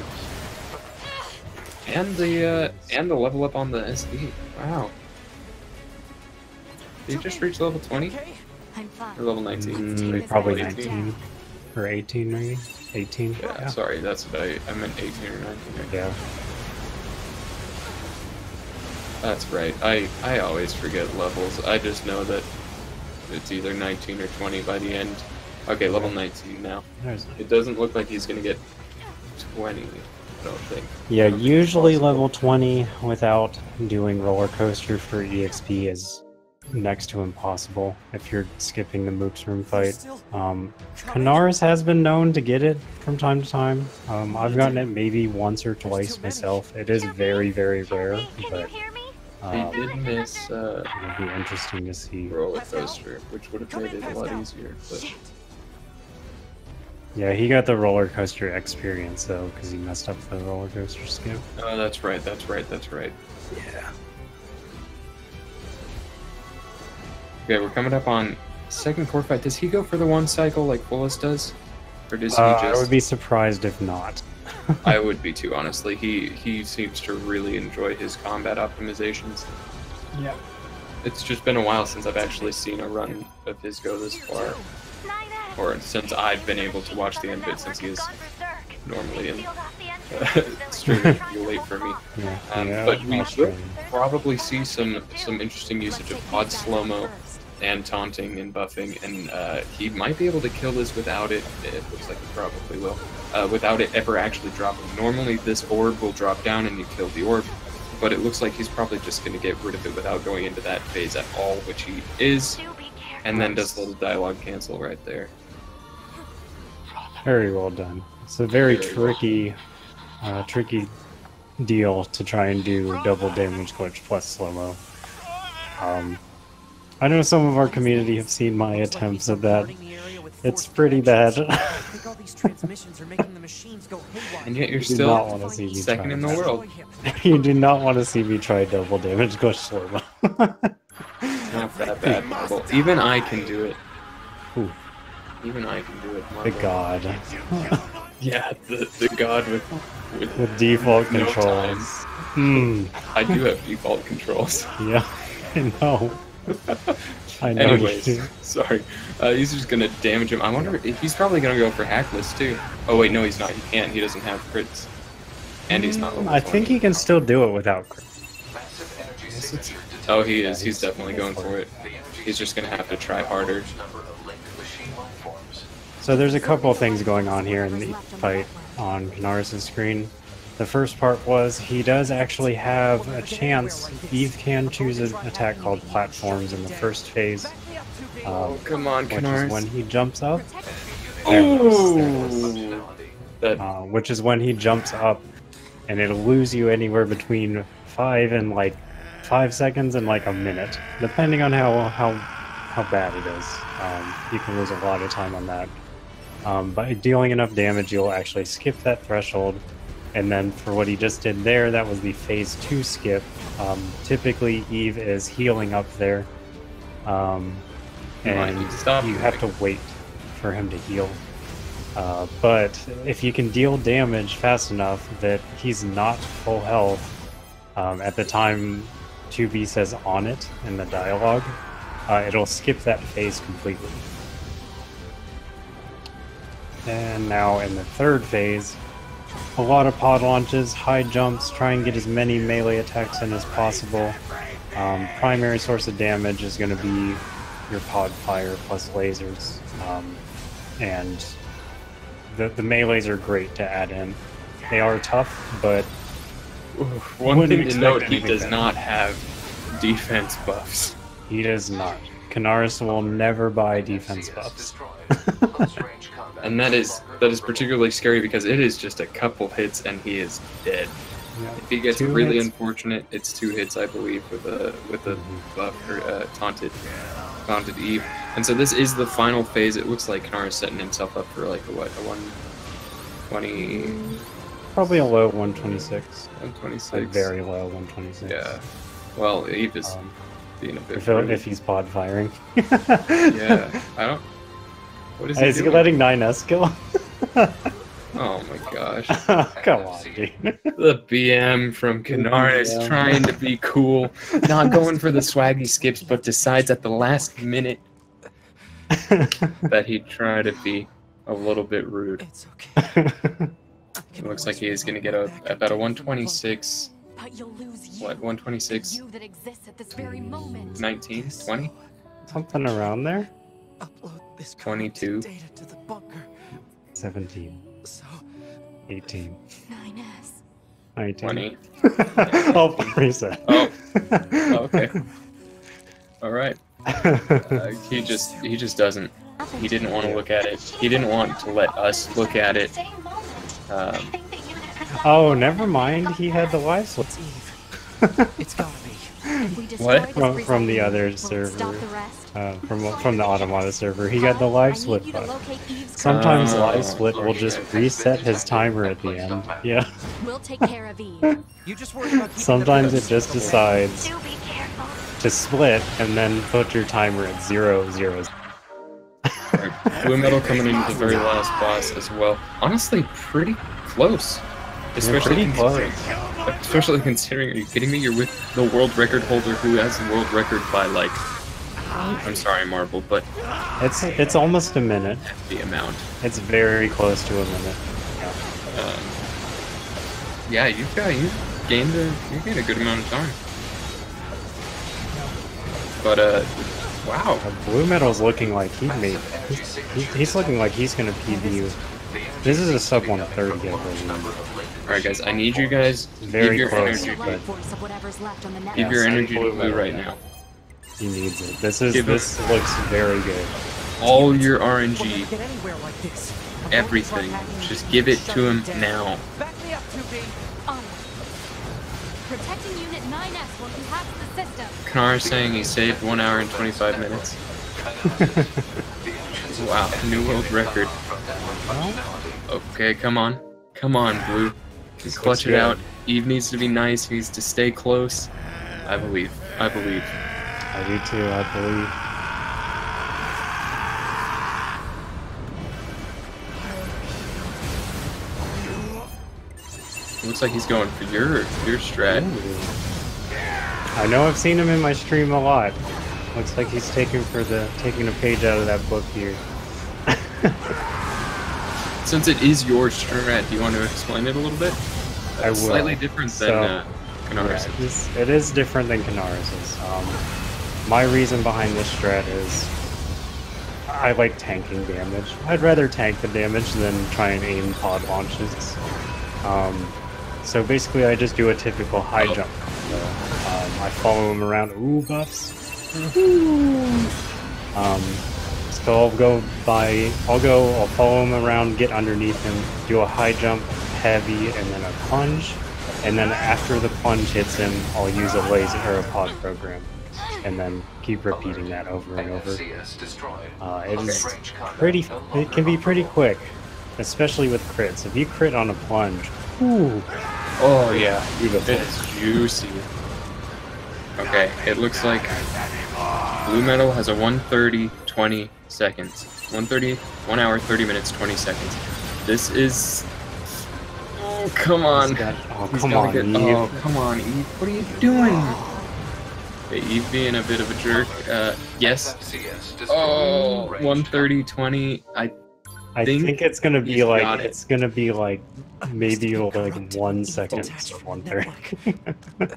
And the level up on the SD. Wow. Did you just reach level 20? Or level 19? Probably 19. Or 18 maybe? 18? Yeah, sorry, that's what I meant 18 or 19. Yeah. That's right. I always forget levels. I just know that it's either 19 or 20 by the end. Okay, level 19 now. It doesn't look like he's gonna get 20, I don't think. Yeah, usually level 20 without doing roller coaster for EXP is next to impossible if you're skipping the Moops room fight. Kanaris has been known to get it from time to time. I've gotten it maybe once or twice myself. It is very, very rare, but He did miss it'll be interesting to see. roller coaster, which would have made it a lot easier. But Yeah, he got the roller coaster experience though, because he messed up the roller coaster skip. oh, that's right. Yeah. Okay, we're coming up on second core fight. Does he go for the one cycle like Bullis does? Or does he I just... would be surprised if not. I would be too, honestly. He seems to really enjoy his combat optimizations. Yeah. It's just been a while since I've actually seen a run of his go this far. Or since I've been able to watch the end bit, since he is normally in streaming late for me. Yeah. But we will probably see some interesting usage of pod slow-mo and taunting and buffing, and he might be able to kill this without it. It looks like he probably will. Without it ever actually dropping. Normally this orb will drop down and you kill the orb, but it looks like he's probably just going to get rid of it without going into that phase at all, which he is, and then does a little dialogue cancel right there. Very well done. It's a very tricky deal to try and do double damage glitch plus slow-mo. I know some of our community have seen my attempts at that. It's pretty bad. And yet you're You do still not want to see me second try in the that. world. You do not want to see me try double damage glitch slow-mo. Not that bad, Marble. Even I can do it. Ooh. Even I can do it, The Marble. god. Yeah, the god with Default no controls. I do have default controls. Yeah, I know. I know. Anyways, you do. sorry. He's just gonna damage him. I wonder if he's probably gonna go for hackless too. Oh wait, no, he's not. He can't. He doesn't have crits, and he's not. Level I think 20. he can still do it without crit. Massive energy signature Oh, he is. Yeah, He's definitely going for it. He's just gonna have to try harder. number of linked machine life forms. So there's a couple of things going on here in the fight on Kanaris' screen. The first part was he does actually have a chance. Eve can choose an attack called Platforms in the first phase. Come on, Which is Kanaris. when he jumps up. Ooh. That Which is when he jumps up, and it'll lose you anywhere between 5 and like 5 seconds and like a minute, depending on how bad it is. You can lose a lot of time on that. By dealing enough damage, you'll actually skip that threshold. And then for what he just did there, that was the phase 2 skip. Typically, Eve is healing up there, and you have to wait for him to heal. But if you can deal damage fast enough that he's not full health at the time 2B says on it in the dialogue, it'll skip that phase completely. And now in the third phase, a lot of pod launches, high jumps, try and get as many melee attacks in as possible. Primary source of damage is going to be your pod fire plus lasers. And the melees are great to add in. They are tough, but one wouldn't thing to note: expect he anything does better. not have defense buffs. he does not. Kanaris will never buy defense buffs. And that is particularly scary because it is just a couple hits and he is dead. Yeah. If he gets 2 really hits. unfortunate, it's 2 hits, I believe, with a buff or taunted Eve. And so this is the final phase. It looks like Kanaris setting himself up for like a 120, Probably a low 126. 126. A very low 126. Yeah. Well, Eve is being a bit. If he's pod firing. Yeah. I don't. What is he Is he doing? letting 9S kill? Oh my gosh. Come on, dude. The BM from Kanaris BM. trying to be cool, not going for the swaggy skips, but decides at the last minute that he'd try to be a little bit rude. It's okay. It looks like he is going to get about a 126, But you'll lose you. what, 126, You that exists at this very moment. 19, 20? Something around there? Upload this 22. data to the bunker. 17, So 18, 9S. 19. 20. Oh, reset. Oh, okay. All right. He just doesn't. He didn't want to look at it. He didn't want to let us look at it. Oh, never mind. He had the live switch. it's Eve. It's gotta be. If we destroy What? this From the recycling, other will it server. Stop the rest? From the Automata server. He got the live I need split you to button. locate Eve's Sometimes Oh. live split will just reset his timer at the end. Yeah. We'll take care of Eve. You just worry about keeping Sometimes the it just decides Do be careful. to split and then put your timer at 0, 0. BlueMetal coming into the very last boss as well. Honestly, pretty close. Especially pretty close. Especially considering, are you kidding me? You're with the world record holder who has the world record by like, I'm sorry, Marble, but It's almost a minute. the amount. It's very close to a minute. Yeah, you've gained a good amount of time. But Wow. BlueMetal's looking like he's looking like he's gonna PB. This is a sub 130, I believe. Alright guys, I need you guys Very give your close, energy. but Give your energy to Blue right now. he needs it. This looks very good. All your RNG, Get anywhere like this. everything. Just give it to him now. Back me up, 2B. Protecting Unit 9S while he hacks the system. Kanaris saying he saved 1 hour and 25 minutes. Wow, new world record. Okay, come on. Come on, Blue. Just clutch it out. Eve needs to be nice. He needs to stay close. I believe. I believe. I do too, I believe. Looks like he's going for your strat. Ooh. I know I've seen him in my stream a lot. Looks like he's taking a page out of that book here. Since it is your strat, do you want to explain it a little bit? I will. Slightly different than Kanaris. Yeah, it is different than Kanaris's. My reason behind this strat is I like tanking damage. I'd rather tank the damage than try and aim pod launches. So basically I just do a typical high jump. So, I follow him around. Ooh, buffs. So I'll follow him around, get underneath him, do a high jump, heavy, and then a plunge. And then after the plunge hits him, I'll use a laser or a pod program. And then keep repeating that over and over. It can be pretty quick, especially with crits. If you crit on a plunge, ooh. Oh yeah, Beautiful. it's juicy. Okay, it looks like BlueMetal has a 1:30, 20 seconds. 1 hour, 30 minutes, 20 seconds. This is... Oh, come on. Oh, come on, Eve. Oh, come on, Eve. What are you doing? Okay, Eve being a bit of a jerk. Yes. Oh, 1:30, 20. I think it's gonna be like maybe like 1 second for 1:30.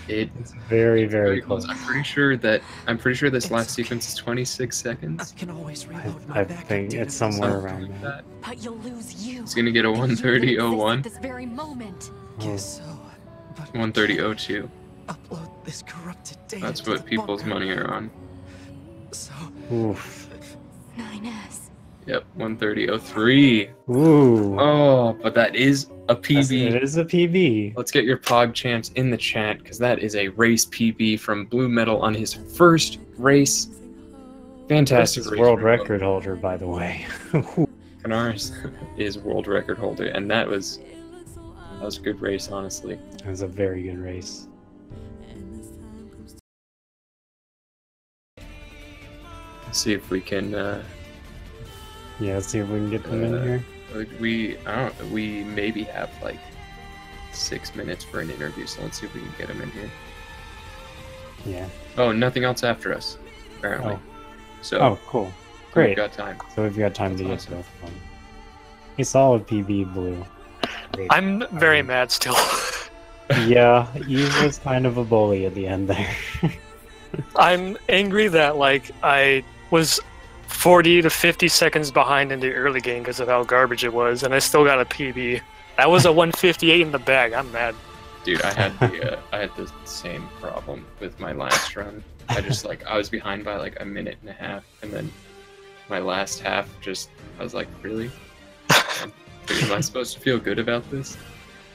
It's very, very close. I'm pretty sure this last sequence is 26 seconds. I can always reload my I backup think data. it's somewhere around there. But you'll lose you. It's gonna get a 1:30.01. This very moment. Guess so. But 1:30.02. upload this corrupted data. That's to what the people's bunker. money are on. So Oof. 9S. Yep, 1:30.03. Ooh. Oh, but that is a PB. It is a PB. Let's get your pog chants in the chat, because that is a race PB from BlueMetal on his first race. Fantastic. This is race world for Blue. record holder, by the way. Kanaris is world record holder, and that was a good race, honestly. It was a very good race. Let's see if we can. Yeah, let's see if we can get them in here. We maybe have like 6 minutes for an interview, so let's see if we can get them in here. Yeah. Oh, nothing else after us, apparently. Oh. So Oh, cool. Great. we've got time. So we've got time to That's get both of them. A solid PB, Blue. I'm very mad still. Yeah, Eve was kind of a bully at the end there. I'm angry that like I was 40 to 50 seconds behind in the early game because of how garbage it was, and I still got a PB. That was a 158 in the bag. I'm mad. Dude, I had the same problem with my last run. I was behind by like a minute and a half, and then my last half I was like, really? Am I supposed to feel good about this?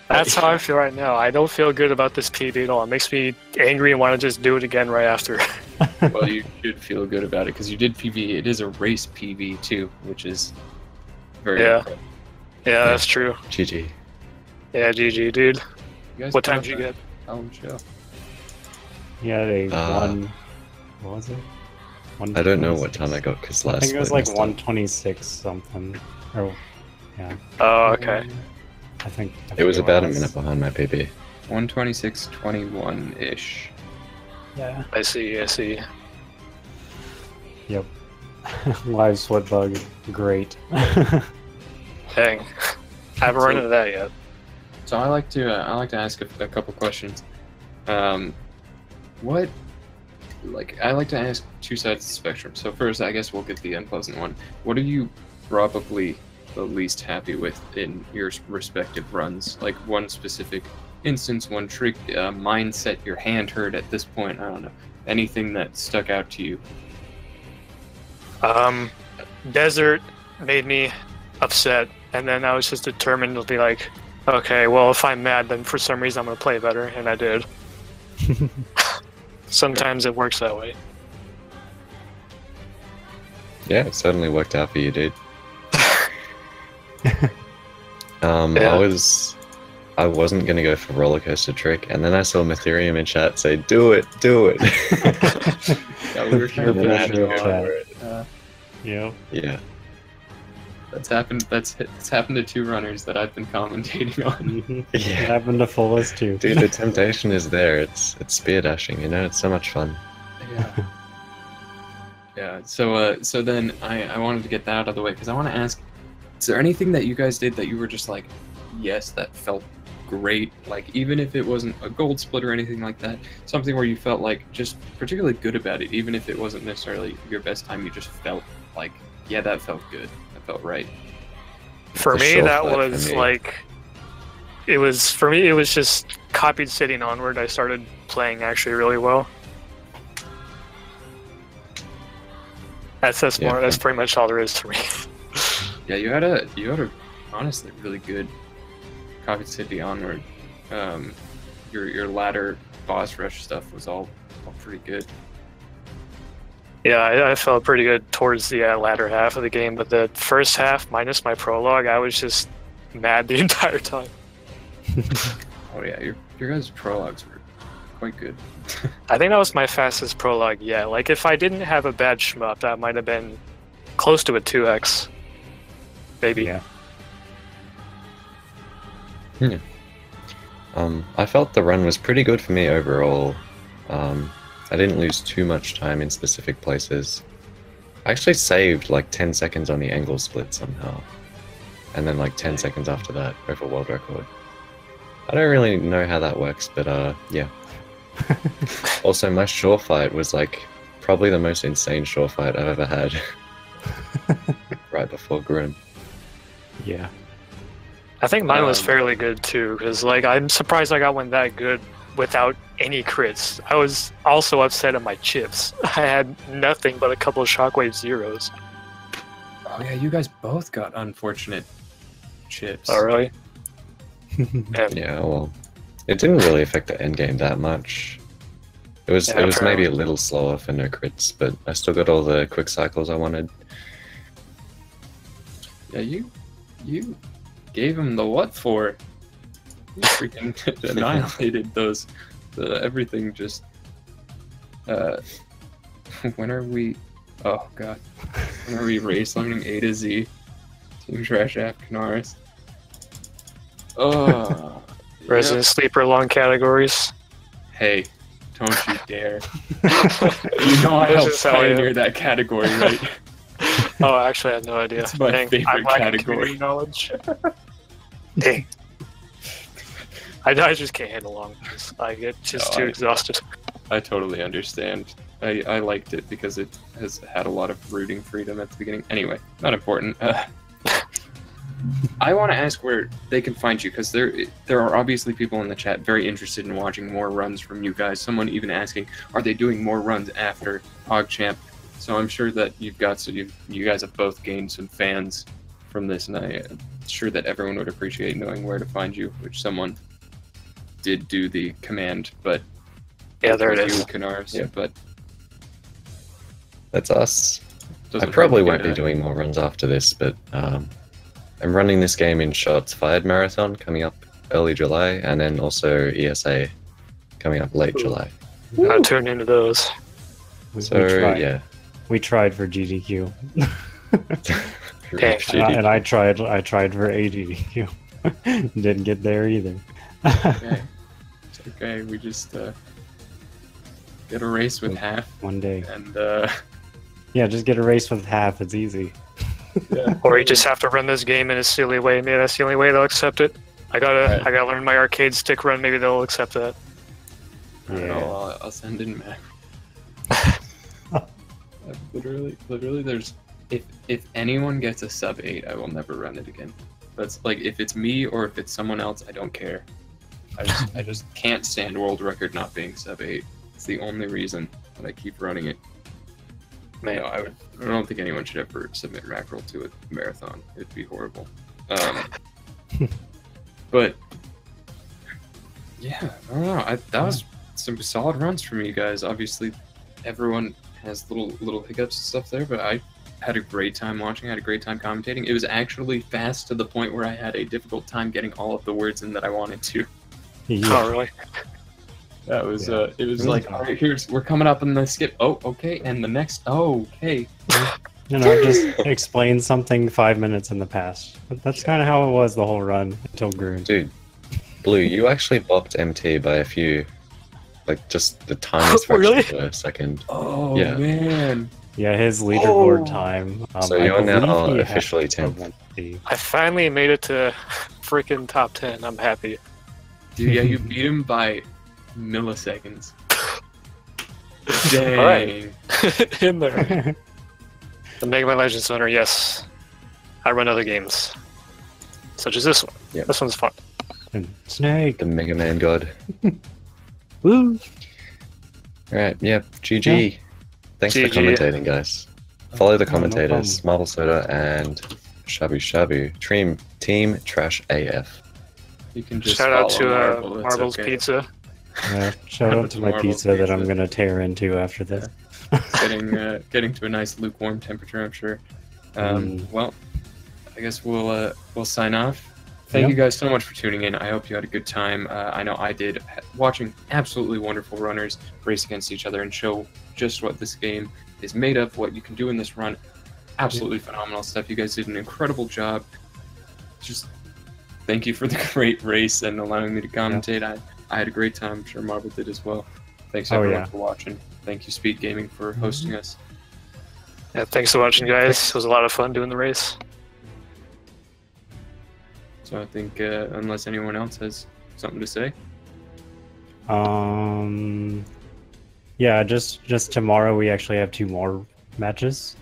That's how I feel right now. I don't feel good about this PB at all. It makes me angry and want to just do it again right after. Well, you should feel good about it because you did PB. It is a race PB too, which is very impressive. Yeah, that's true. GG. Yeah, GG, dude. You guys What put time up did you that get? Talent show. Yeah, they won. What was it? I don't know what time I got because last. I think it was one like messed up. 126 something. Or, yeah. Oh, okay. I think It was about a minute behind my PB. 126.21 ish. Yeah. I see. Yep. Live sweat bug. Great. Dang. Haven't run into that yet. So I like to ask a couple questions. What like I like to ask two sides of the spectrum. So first, I guess we'll get the unpleasant one. What are you probably the least happy with in your respective runs? Like one specific instance, one trick, mindset, your hand hurt at this point. I don't know. Anything that stuck out to you? Desert made me upset, and then I was just determined to be like, okay, well, if I'm mad, then for some reason I'm gonna play better, and I did. Sometimes it works that way. Yeah, it certainly worked out for you, dude. Yeah. I wasn't gonna go for roller coaster trick, and then I saw Ethereum in chat say, "Do it, do it." Yeah, we were trying to Yeah, finish it yeah. on. Yeah. Yeah. That's happened. It's happened to two runners that I've been commentating on. It Yeah. happened to Fullest too. Dude, the temptation is there. It's spear dashing, you know? It's so much fun. Yeah. Yeah. So then I wanted to get that out of the way because I want to ask: is there anything that you guys did that you were just like, yes, that felt great? Like even if it wasn't a gold split or anything like that, something where you felt like just particularly good about it, even if it wasn't necessarily your best time, you just felt like, yeah, that felt good. That felt right. For The me, short that flat for was me. like, it was just copied city and onward. I started playing actually really well. That's Yeah. more. That's pretty much all there is for me. Yeah, you had a honestly really good Coffee City onward. Your ladder boss rush stuff was all pretty good. Yeah, I felt pretty good towards the latter half of the game, but the first half, minus my prologue, I was just mad the entire time. Oh yeah, your guys' prologues were quite good. I think that was my fastest prologue yet. Like, if I didn't have a bad shmup, that might have been close to a 2x. Maybe. Yeah. I felt the run was pretty good for me overall. I didn't lose too much time in specific places. I actually saved like 10 seconds on the angle split somehow. And then like 10 seconds after that over world record. I don't really know how that works, but yeah. Also, my shore fight was like probably the most insane shore fight I've ever had. Right before Grim. Yeah. I think mine was fairly good too, because like I'm surprised I got one that good without any crits. I was also upset at my chips. I had nothing but a couple of shockwave zeros. Oh yeah, you guys both got unfortunate chips. Oh really? Yeah, well, it didn't really affect the end game that much. It was Yeah, maybe a little slower for no crits, but I still got all the quick cycles I wanted. Yeah, you gave him the what for? You freaking annihilated those. Everything just. When are we? Oh god. When are we race learning A to Z? Team Trash App Kanaris. Oh. Resident Sleeper long categories. Hey, don't you dare. You know I This helped is how I am. pioneer that category, right? Oh, actually, I had no idea. It's my Dang, favorite I'm lacking category. community knowledge. Dang. I just can't handle long ones. I get just too exhausted. I totally understand. I liked it because it has had a lot of rooting freedom at the beginning. Anyway, not important. I want to ask where they can find you, because there are obviously people in the chat very interested in watching more runs from you guys. Someone even asking, are they doing more runs after PogChamp? So I'm sure that you guys have both gained some fans from this, and I'm sure that everyone would appreciate knowing where to find you, which someone did do the command, but Yeah, there it you, is. Kanaris, Yeah. but That's us. doesn't I probably hurt to won't be get doing more runs after this, but I'm running this game in Shots Fired Marathon coming up early July, and then also ESA coming up late July. I'll tune into those. So yeah. We tried for GDQ. Dang. And I tried for AGDQ. Didn't get there either. Okay. It's okay. We just get a race with half, One day. and Yeah, just get a race with half. It's easy. Or you just have to run this game in a silly way. Maybe that's the only way they'll accept it. I gotta learn my arcade stick run. Maybe they'll accept that. I don't know, I'll send in Mac. Literally, there's if anyone gets a sub 8, I will never run it again. That's like if it's me or if it's someone else, I don't care. I just can't stand world record not being sub 8. It's the only reason that I keep running it. Man, No, I don't think anyone should ever submit Mackerel to a marathon. It'd be horrible. But yeah, I don't know. That was some solid runs from you guys. Obviously, everyone has little hiccups and stuff there, but I had a great time watching. I had a great time commentating. It was actually fast to the point where I had a difficult time getting all of the words in that I wanted to. Yeah. Oh, really? That was it was like, all right, we're coming up in the skip. Oh, okay, and the next. Oh, okay. Just explain something 5 minutes in the past. But that's kind of how it was the whole run until Groon. Dude, Blue, you actually bopped MT by a few, like just the tiniest fraction Really? of a second. Oh Yeah. man. Yeah, his leaderboard time. So I you're now believe he officially had 10th. I finally made it to freaking top 10. I'm happy. Dude, yeah, you beat him by milliseconds. Dang. All right. In there. The Mega Man Legends winner, yes. I run other games. Such as this one. Yep. This one's fun. And Snake. The Mega Man God. Woo! Alright, yeah, GG. Thanks for GG. commentating, guys. Follow the no commentators, problem. Marble Soda and Shabu Shabu. Team Trash AF. You can just Shout out follow to Marble, it's Marbles okay. Pizza. Shout out to my Marbles pizza that I'm pizza. gonna tear into after this. Getting to a nice lukewarm temperature, I'm sure. Well, I guess we'll sign off. Thank you guys so much for tuning in. I hope you had a good time. I know I did. Watching absolutely wonderful runners race against each other and show just what this game is made of, what you can do in this run. Absolutely phenomenal stuff. You guys did an incredible job. Just thank you for the great race and allowing me to commentate. I had a great time. I'm sure Marble did as well. Thanks everyone for watching. Thank you, Speed Gaming, for hosting us. Yeah, thanks for watching, guys. It was a lot of fun doing the race. So I think, unless anyone else has something to say. Yeah, just tomorrow we actually have 2 more matches.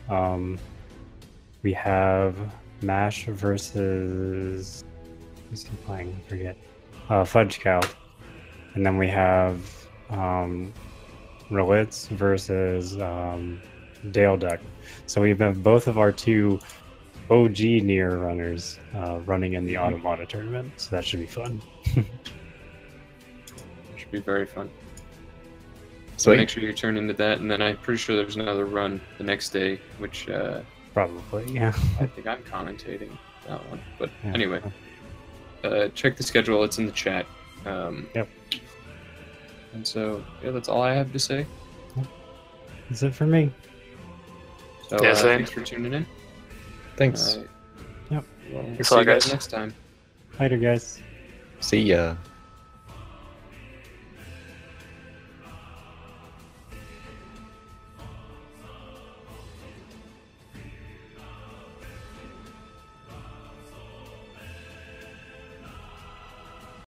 We have Mash versus who's he playing? I forget. Fudge Cow, and then we have Relitz versus Dale Duck. So we have both of our 2 OG NieR runners running in the Automata tournament, so that should be fun. Should be very fun. So make sure you turn into that, and then I'm pretty sure there's another run the next day, which probably, yeah. I think I'm commentating that one. But anyway, check the schedule. It's in the chat. Yep. And so, yeah, that's all I have to say. That's it for me. So, Yeah, same. thanks for tuning in. Thanks. Yep. Well, Thanks see a lot, you guys guys. next time. Later, guys. See ya.